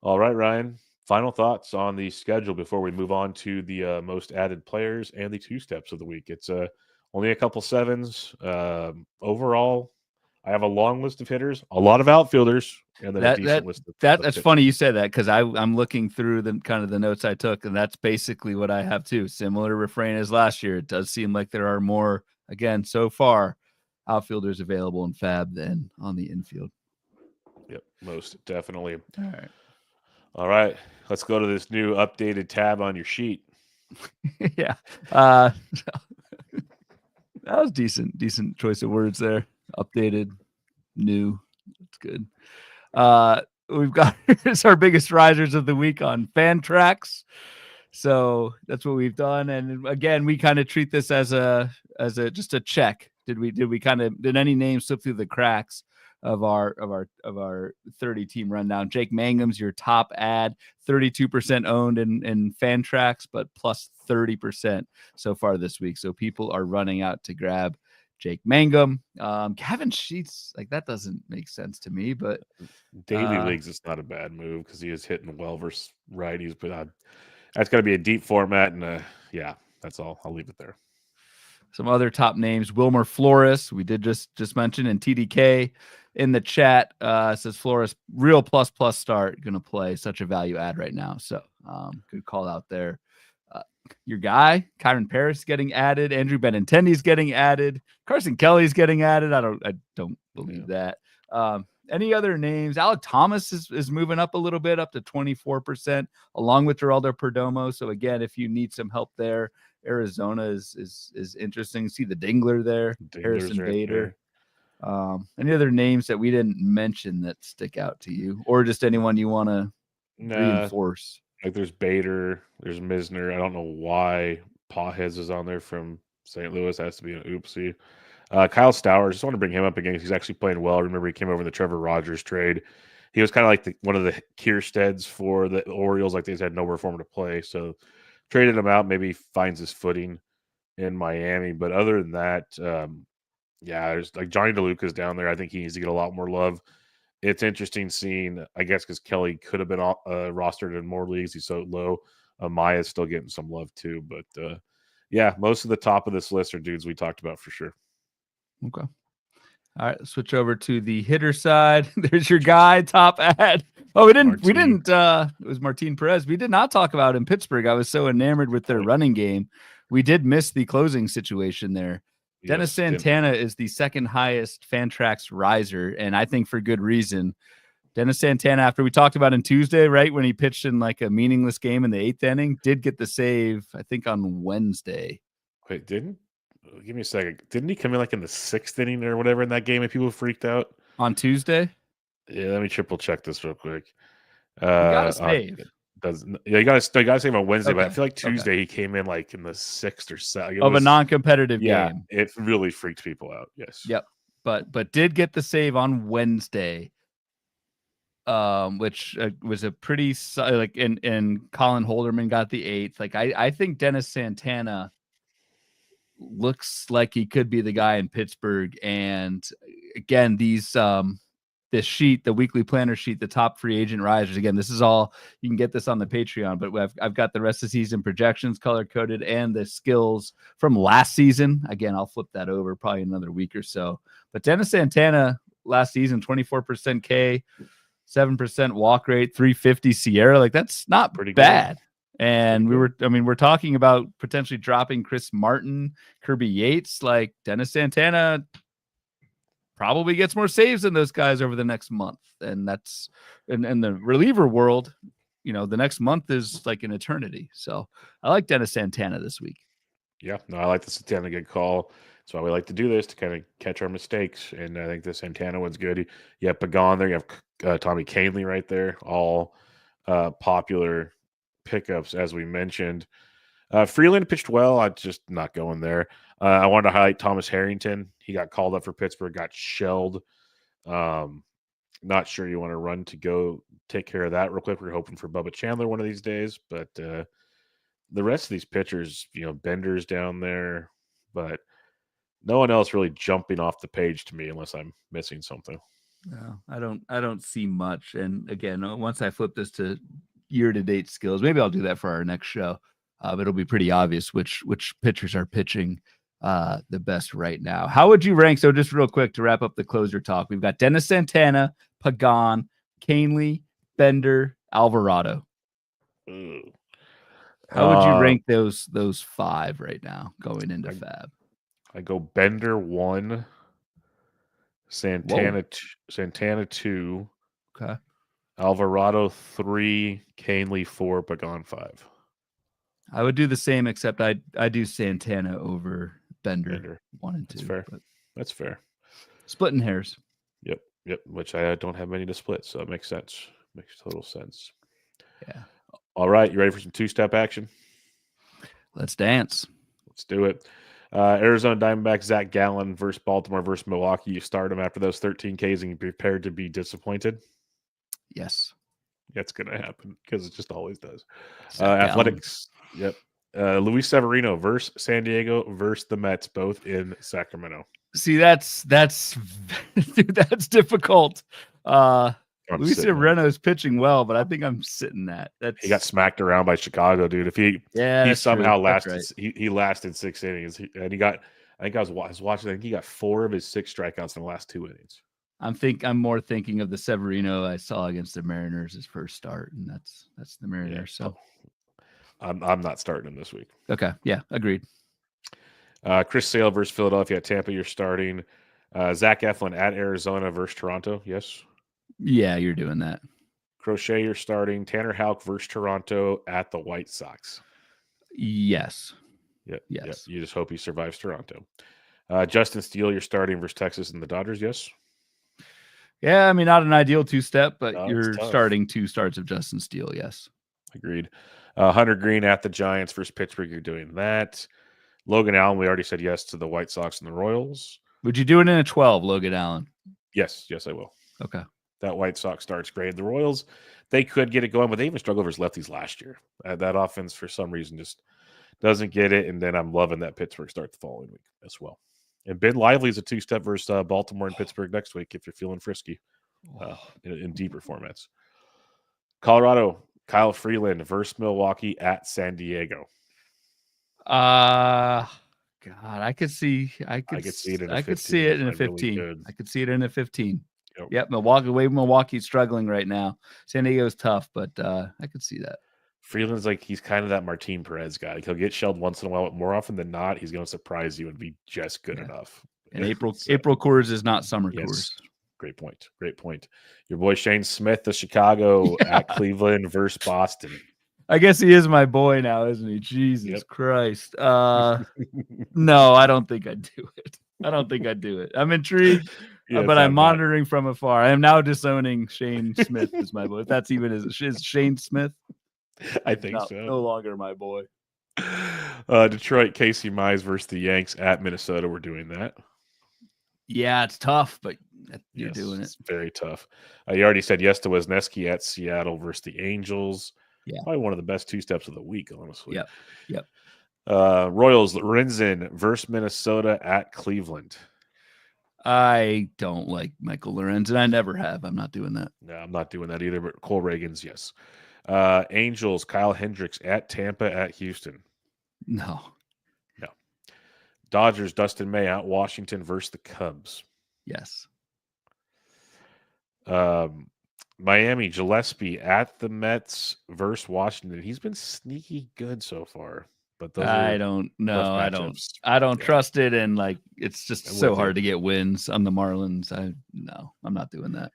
All right, Ryan. Final thoughts on the schedule before we move on to the most added players and the 2 steps of the week. It's only a couple 7s. Overall, I have a long list of hitters, a lot of outfielders, and then a decent list of that's funny you say that because I'm looking through the kind of the notes I took, and that's basically what I have too. Similar refrain as last year. It does seem like there are more, again, so far, outfielders available in FAAB than on the infield. Yep, most definitely. All right. Let's go to this new updated tab on your sheet. Yeah. That was decent choice of words there. Updated, new. That's good. We've got here's our biggest risers of the week on Fantrax. So that's what we've done. And again, we kind of treat this as a just a check. Did any names slip through the cracks of our 30 team rundown? Jake Mangum's your top ad, 32% owned in Fantrax, but plus 30% so far this week. So people are running out to grab Jake Mangum. Gavin Sheets, like that doesn't make sense to me, but daily leagues it's not a bad move because he is hitting well versus righties, but that's got to be a deep format, and that's all. I'll leave it there. Some other top names: Wilmer Flores, we did just mention, and TDK in the chat says Flores real plus start, going to play such a value ad right now. So good call out there. Your guy Kyron Paris getting added, Andrew Benintendi's getting added, Carson Kelly's getting added. I don't believe that. Any other names? Alec Thomas is moving up a little bit, up to 24%, along with Geraldo Perdomo. So again, if you need some help there, Arizona is interesting. See the Dingler there, Harrison Bader. Any other names that we didn't mention that stick out to you, or just anyone you want to reinforce? Like there's Bader, there's Misner. I don't know why Pajes is on there from St. Louis. Has to be an oopsie. Kyle Stowers, just want to bring him up again because he's actually playing well. Remember, he came over in the Trevor Rogers trade. he was kind of like one of the Kiersteads for the Orioles. Like they just had nowhere for him to play, so traded him out. Maybe he finds his footing in Miami. But other than that, yeah, there's like Johnny DeLuca's down there. I think he needs to get a lot more love. It's interesting seeing, I guess, because Kelly could have been rostered in more leagues. He's so low. Maya's still getting some love too. But yeah, most of the top of this list are dudes we talked about for sure. Okay. All right, switch over to the hitter side. There's your guy, top ad. Oh, we didn't. It was Martin Perez. We did not talk about in Pittsburgh. I was so enamored with their running game. We did miss the closing situation there. Dennis Santana is the second highest Fantrax riser, and I think for good reason. Dennis Santana, after we talked about on Tuesday, right, when he pitched in like a meaningless game in the 8th inning, did get the save, I think, on Wednesday. Wait, didn't? Give me a second. Didn't he come in like in the 6th inning or whatever in that game and people freaked out? On Tuesday? Yeah, let me triple check this real quick. He got a save. You got to save on Wednesday, but I feel like Tuesday he came in like in the 6th or 7th. Of a non-competitive game. It really freaked people out. Yes. Yep. But did get the save on Wednesday. Which was a pretty like and Colin Holderman got the 8th. Like I think Dennis Santana looks like he could be the guy in Pittsburgh. And again, this sheet, the weekly planner sheet, the top free agent risers. Again, this is all, you can get this on the Patreon, but I've got the rest of the season projections color coded and the skills from last season. Again, I'll flip that over probably another week or so. But Dennis Santana last season, 24% K, 7% walk rate, 350 Sierra. Like that's not pretty bad. Good. And we're talking about potentially dropping Chris Martin, Kirby Yates. Like Dennis Santana probably gets more saves than those guys over the next month. And that's in the reliever world, the next month is like an eternity. So I like Dennis Santana this week. Yeah, no, I like the Santana good call. That's why we like to do this, to kind of catch our mistakes. And I think the Santana one's good. You have Pagan there. You have Tommy Kahnle right there. All popular pickups, as we mentioned. Freeland pitched well. I'm just not going there. I wanted to highlight Thomas Harrington. He got called up for Pittsburgh, got shelled. Not sure you want to run to go take care of that real quick. We're hoping for Bubba Chandler one of these days. But the rest of these pitchers, Bender's down there. But no one else really jumping off the page to me unless I'm missing something. No, I don't see much. And again, once I flip this to year-to-date skills, maybe I'll do that for our next show. But it'll be pretty obvious which pitchers are pitching the best right now. How would you rank? So just real quick to wrap up the closer talk, we've got Dennis Santana, Pagan, Kahnle, Bender, Alvarado. Ooh. How would you rank those 5 right now going into FAAB? I go Bender 1, Santana 2, okay, Alvarado 3, Kahnle 4, Pagan 5. I would do the same, except I do Santana over Bender 1 and 2. That's fair. That's fair. Splitting hairs. Yep. Which I don't have many to split, so it makes sense. Makes total sense. Yeah. All right, you ready for some two-step action? Let's dance. Let's do it. Arizona Diamondbacks, Zach Gallen versus Baltimore versus Milwaukee. You start them after those 13 Ks and you're prepared to be disappointed? Yes. That's going to happen because it just always does. Athletics. Yep. Luis Severino versus San Diego versus the Mets, both in Sacramento. See, that's difficult. Luis Severino's pitching well, but I think I'm sitting that. He got smacked around by Chicago, dude. If he somehow lasted, he lasted 6 innings, and he got. I think I was watching. I think he got 4 of his 6 strikeouts in the last 2 innings. I'm more thinking of the Severino I saw against the Mariners his first start, and that's the Mariners. Yeah. So I'm not starting him this week. Okay, yeah, agreed. Chris Sale versus Philadelphia. At Tampa, you're starting. Zach Eflin at Arizona versus Toronto. Yes. Yeah, you're doing that. Crochet, you're starting. Tanner Houck versus Toronto at the White Sox. Yes. Yep. Yes. Yep. You just hope he survives Toronto. Justin Steele, you're starting versus Texas and the Dodgers. Yes. Yeah, I mean, not an ideal 2-step, but you're starting 2 starts of Justin Steele. Yes. Agreed. Hunter Green at the Giants versus Pittsburgh. You're doing that. Logan Allen, we already said yes to the White Sox and the Royals. Would you do it in a 12, Logan Allen? Yes, I will. Okay. That White Sox start's great. The Royals, they could get it going, but they even struggled versus lefties last year. That offense, for some reason, just doesn't get it. And then I'm loving that Pittsburgh start the following week as well. And Ben Lively's a two-step versus Baltimore and Pittsburgh next week if you're feeling frisky in deeper formats. Colorado, Kyle Freeland versus Milwaukee at San Diego. God, I could see see it in a I 15. could see it in a I really 15. could. I could see it in a 15. Yep. Yep, Milwaukee's struggling right now. San Diego's tough, but I could see that. Freeland's like he's kind of that Martin Perez guy. Like he'll get shelled once in a while, but more often than not, he's going to surprise you and be just good enough. And April Coors is not summer Coors. Great point. Great point. Your boy Shane Smith of Chicago at Cleveland versus Boston. I guess he is my boy now, isn't he? Jesus Christ. No, I don't think I'd do it. I'm intrigued, but I'm monitoring from afar. I am now disowning Shane Smith as my boy. If that's even is Shane Smith? I think so. No longer my boy. Detroit, Casey Mize versus the Yanks at Minnesota. We're doing that. Yeah, it's tough, but you're doing it. It's very tough. You already said yes to Wisniewski at Seattle versus the Angels. Yeah. Probably one of the best two steps of the week, honestly. Yep. Royals, Lorenzen versus Minnesota at Cleveland. I don't like Michael Lorenzen. I never have. I'm not doing that. No, I'm not doing that either, but Cole Reagans, yes. Angels, Kyle Hendricks at Tampa at Houston. No. Dodgers, Dustin May at Washington versus the Cubs. Yes. Miami, Gillespie at the Mets versus Washington. He's been sneaky good so far, but those I don't trust it, and like it's just so hard to get wins on the Marlins. I'm not doing that.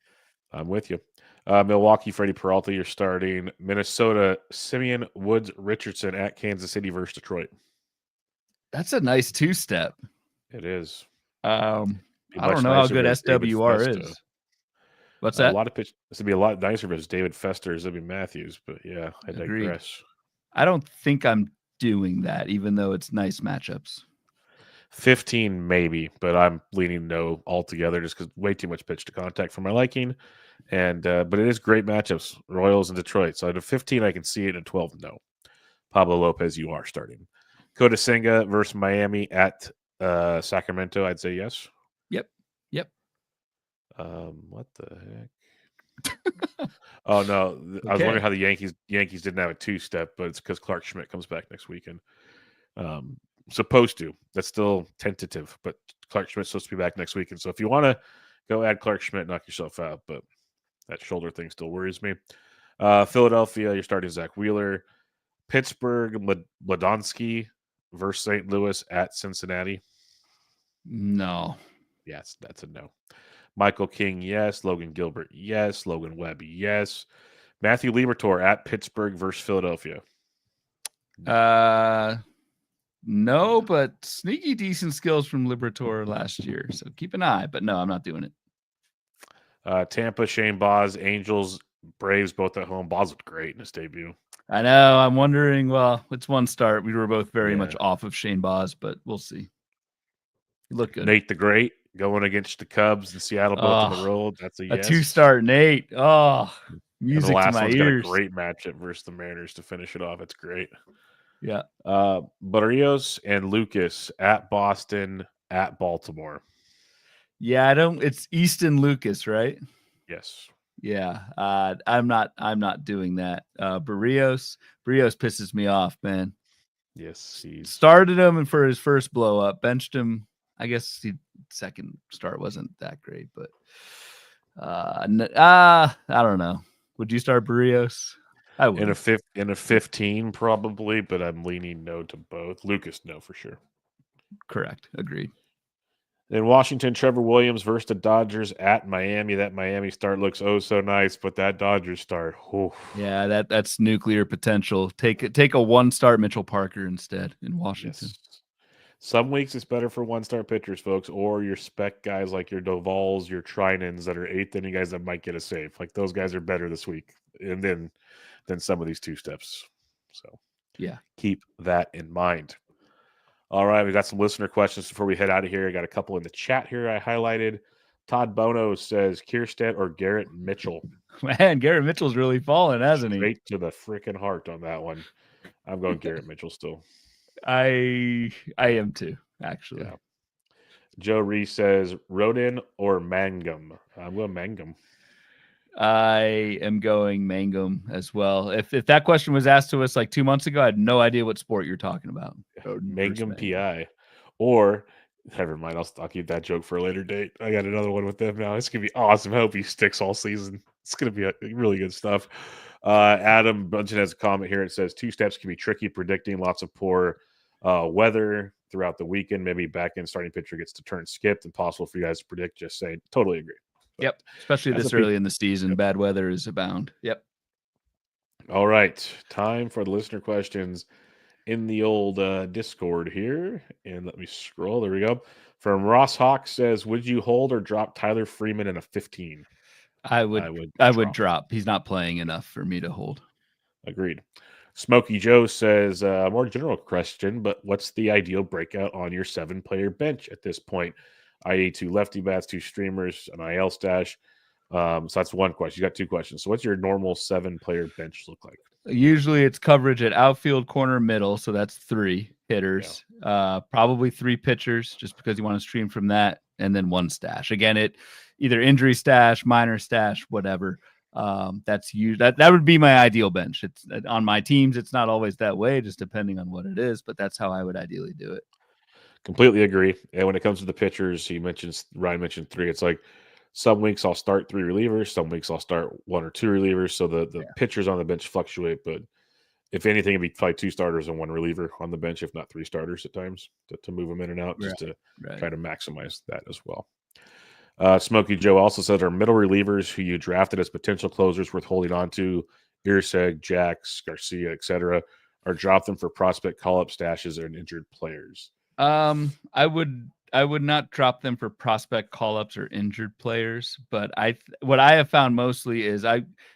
I'm with you. Milwaukee, Freddie Peralta, you're starting. Minnesota, Simeon, Woods, Richardson at Kansas City versus Detroit. That's a nice two-step. It is. I don't know how good SWR is. What's that? A lot of pitch. This would be a lot nicer versus David Fester, Zibby Matthews, but yeah, I digress. I don't think I'm doing that, even though it's nice matchups. 15 maybe, but I'm leaning no altogether just because way too much pitch to contact for my liking. And but it is great matchups, Royals and Detroit. So at a 15, I can see it. At 12, no. Pablo Lopez, you are starting. Kota Senga versus Miami at Sacramento. I'd say yes. Yep. What the heck? Oh no, I was wondering how the Yankees didn't have a two-step, but it's because Clark Schmidt comes back next weekend. Supposed to. That's still tentative, but Clark Schmidt's supposed to be back next weekend. So if you want to go add Clark Schmidt, knock yourself out. But that shoulder thing still worries me. Philadelphia, you're starting Zach Wheeler. Pittsburgh, Ladonsky versus St. Louis at Cincinnati. No. Yes, that's a no. Michael King, yes. Logan Gilbert, yes. Logan Webb, yes. Matthew Liberatore at Pittsburgh versus Philadelphia. No, but sneaky decent skills from Liberatore last year. So keep an eye. But no, I'm not doing it. Tampa, Shane Boz, Angels, Braves, both at home. Boz looked great in his debut. I know. I'm wondering, well, it's one start. We were both very much off of Shane Boz, but we'll see. You look good. Nate the Great going against the Cubs in Seattle, both on the road. That's a yes. A two-start Nate. Oh, music and the last to my one's ears. Got a great matchup versus the Mariners to finish it off. It's great. Yeah. Barrios and Lucas at Boston, at Baltimore. Yeah, it's Easton Lucas, right? Yes. Yeah. I'm not doing that. Barrios pisses me off, man. Yes, he started him for his first blow up, benched him. I guess the second start wasn't that great, but I don't know. Would you start Barrios? I would. In a 15 probably, but I'm leaning no to both. Lucas, no for sure. Correct. Agreed. In Washington, Trevor Williams versus the Dodgers at Miami. That Miami start looks oh so nice, but that Dodgers start, oof. Yeah, that's nuclear potential. Take a one-start Mitchell Parker instead in Washington. Yes. Some weeks it's better for one-star pitchers, folks, or your spec guys like your Duvals, your Trinans that are eighth inning guys that might get a save. Like those guys are better this week, and then some of these two steps. So yeah, keep that in mind. All right, we got some listener questions before we head out of here. I got a couple in the chat here I highlighted. Todd Bono says Kierstead or Garrett Mitchell. Man, Garrett Mitchell's really fallen, hasn't he? Straight to the freaking heart on that one. I'm going Garrett Mitchell still. I am too, actually. Yeah. Joe Reese says Rodin or Mangum. I'm going Mangum. I am going Mangum as well. If that question was asked to us like 2 months ago, I had no idea what sport you're talking about. Mangum PI. Or never mind, I'll keep that joke for a later date. I got another one with them now. It's gonna be awesome. I hope he sticks all season. It's gonna be really good stuff. Adam Bunchen has a comment here. It says 2 steps can be tricky predicting. Lots of poor weather throughout the weekend. Maybe back end starting pitcher gets to turn skipped. Impossible for you guys to predict. Just saying. Totally agree. But yep, especially this early in the season. Yep. Bad weather is abound. Yep. All right, time for the listener questions in the old Discord here. And let me scroll. There we go. From Ross Hawk says, would you hold or drop Tyler Freeman in a 15? I would drop. He's not playing enough for me to hold. Agreed. Smokey Joe says, more general question, but what's the ideal breakout on your 7-player bench at this point? i.e. 2 lefty bats, 2 streamers, an IL stash. So that's one question. You got 2 questions. So what's your normal 7-player bench look like? Usually it's coverage at outfield, corner, middle. So that's 3 hitters, probably 3 pitchers, just because you want to stream from that, and then 1 stash. Again, it either injury stash, minor stash, whatever. That's that would be my ideal bench. It's on my teams. It's not always that way, just depending on what it is, but that's how I would ideally do it. Completely agree. And when it comes to the pitchers, Ryan mentioned 3. It's like some weeks I'll start 3 relievers, some weeks I'll start 1 or 2 relievers. So the pitchers on the bench fluctuate, but if anything, it'd be probably 2 starters and 1 reliever on the bench, if not 3 starters at times to move them in and out, just to try to maximize that as well. Smokey Joe also says, are middle relievers who you drafted as potential closers worth holding on to, Irseg, Jax, Garcia, etc., or drop them for prospect call-up stashes and injured players? I would not drop them for prospect call-ups or injured players, but what I have found mostly is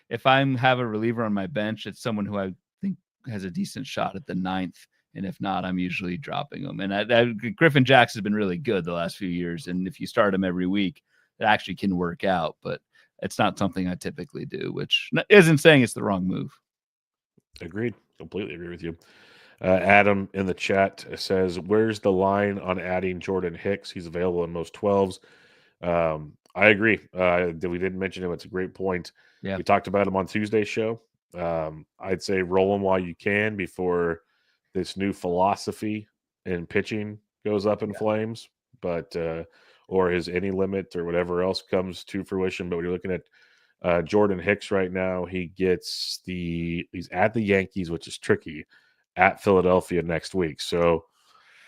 if I have a reliever on my bench, it's someone who I think has a decent shot at the 9th, and if not, I'm usually dropping them. And Griffin Jax has been really good the last few years, and if you start him every week, it actually can work out, but it's not something I typically do, which isn't saying it's the wrong move. Agreed. Completely agree with you. Adam in the chat says, where's the line on adding Jordan Hicks? He's available in most 12s. I agree. We didn't mention him. It's a great point. Yeah. We talked about him on Tuesday's show. I'd say roll him while you can before this new philosophy in pitching goes up in flames, but or his any limit or whatever else comes to fruition. But when you're looking at Jordan Hicks right now, he's at the Yankees, which is tricky, at Philadelphia next week. So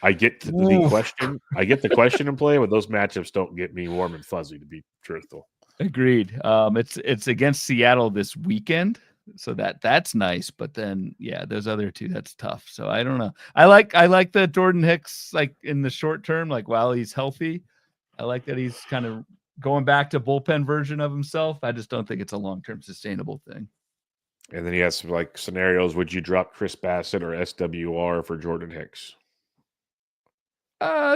I get the question. I get the question in play, but those matchups don't get me warm and fuzzy, to be truthful. Agreed. It's against Seattle this weekend, so that's nice. But then, those other 2, that's tough. So I don't know. I like the Jordan Hicks, like in the short term, like while he's healthy. I like that he's kind of going back to bullpen version of himself. I just don't think it's a long-term sustainable thing. And then he has some like scenarios. Would you drop Chris Bassett or SWR for Jordan Hicks?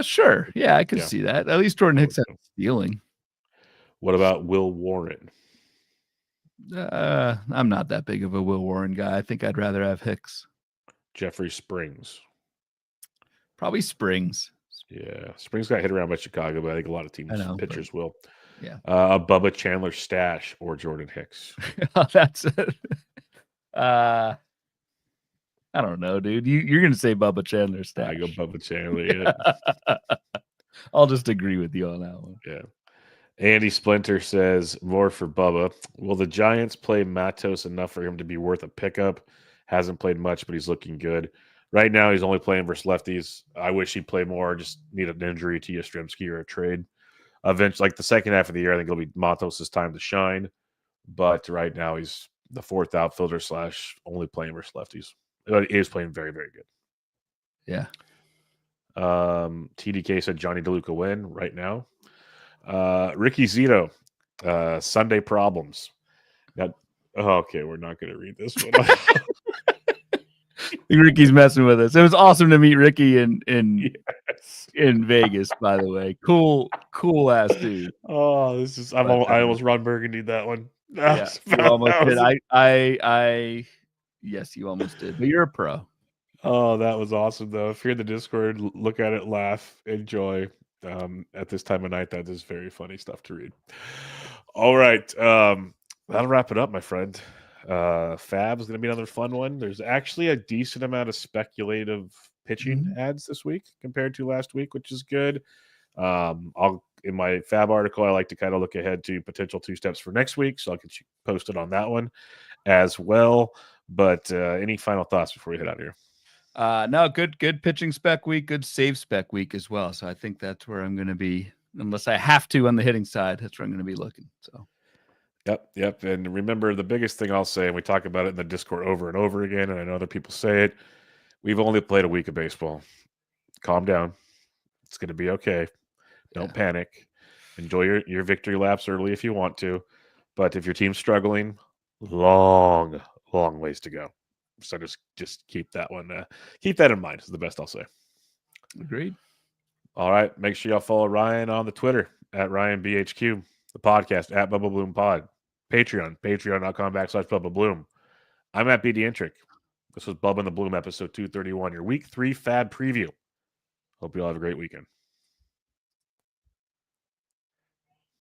Sure. Yeah, I could see that. At least Jordan Hicks has stealing. What about Will Warren? I'm not that big of a Will Warren guy. I think I'd rather have Hicks. Jeffrey Springs. Probably Springs. Yeah, Springs got hit around by Chicago, but I think a lot of pitchers will. Yeah. A Bubba Chandler stash or Jordan Hicks. That's it. I don't know, dude. You're gonna say Bubba Chandler stash. I go Bubba Chandler. Yeah. I'll just agree with you on that one. Yeah. Andy Splinter says, more for Bubba. Will the Giants play Matos enough for him to be worth a pickup? Hasn't played much, but he's looking good. Right now, he's only playing versus lefties. I wish he'd play more. Just need an injury to Yastrzemski or a trade. Eventually, like the second half of the year, I think it'll be Matos' time to shine. But right now, he's the 4th outfielder / only playing versus lefties. He is playing very, very good. Yeah. TDK said Johnny DeLuca win right now. Ricky Zito, Sunday problems. Okay, we're not going to read this one. Ricky's messing with us. It was awesome to meet Ricky in in Vegas, by the way. Cool ass dude. Oh, this is I almost Ron Burgundy that one. Yeah, you almost did. I yes, you almost did. But you're a pro. Oh, that was awesome though. If you're in the Discord, look at it, laugh, enjoy. At this time of night, that is very funny stuff to read. All right. That'll wrap it up, my friend. FAAB is going to be another fun one. There's actually a decent amount of speculative pitching ads this week compared to last week, which is good. I'll in my FAAB article, I like to kind of look ahead to potential 2 steps for next week, so I'll get you posted on that one as well. But any final thoughts before we head out here? No, good pitching spec week, good save spec week as well. So I think that's where I'm going to be, unless I have to on the hitting side. That's where I'm going to be looking. So. Yep. And remember, the biggest thing I'll say, and we talk about it in the Discord over and over again, and I know other people say it, we've only played a week of baseball. Calm down. It's going to be okay. Don't panic. Enjoy your victory laps early if you want to. But if your team's struggling, long ways to go. So just keep that in mind is the best I'll say. Agreed. All right. Make sure y'all follow Ryan on the Twitter at RyanBHQ, the podcast at Bubba Bloom Pod, patreon.com/Bubba Bloom. I'm at BD Intric. This was Bubba and the Bloom episode 231, your week 3 FAAB preview. Hope you all have a great weekend.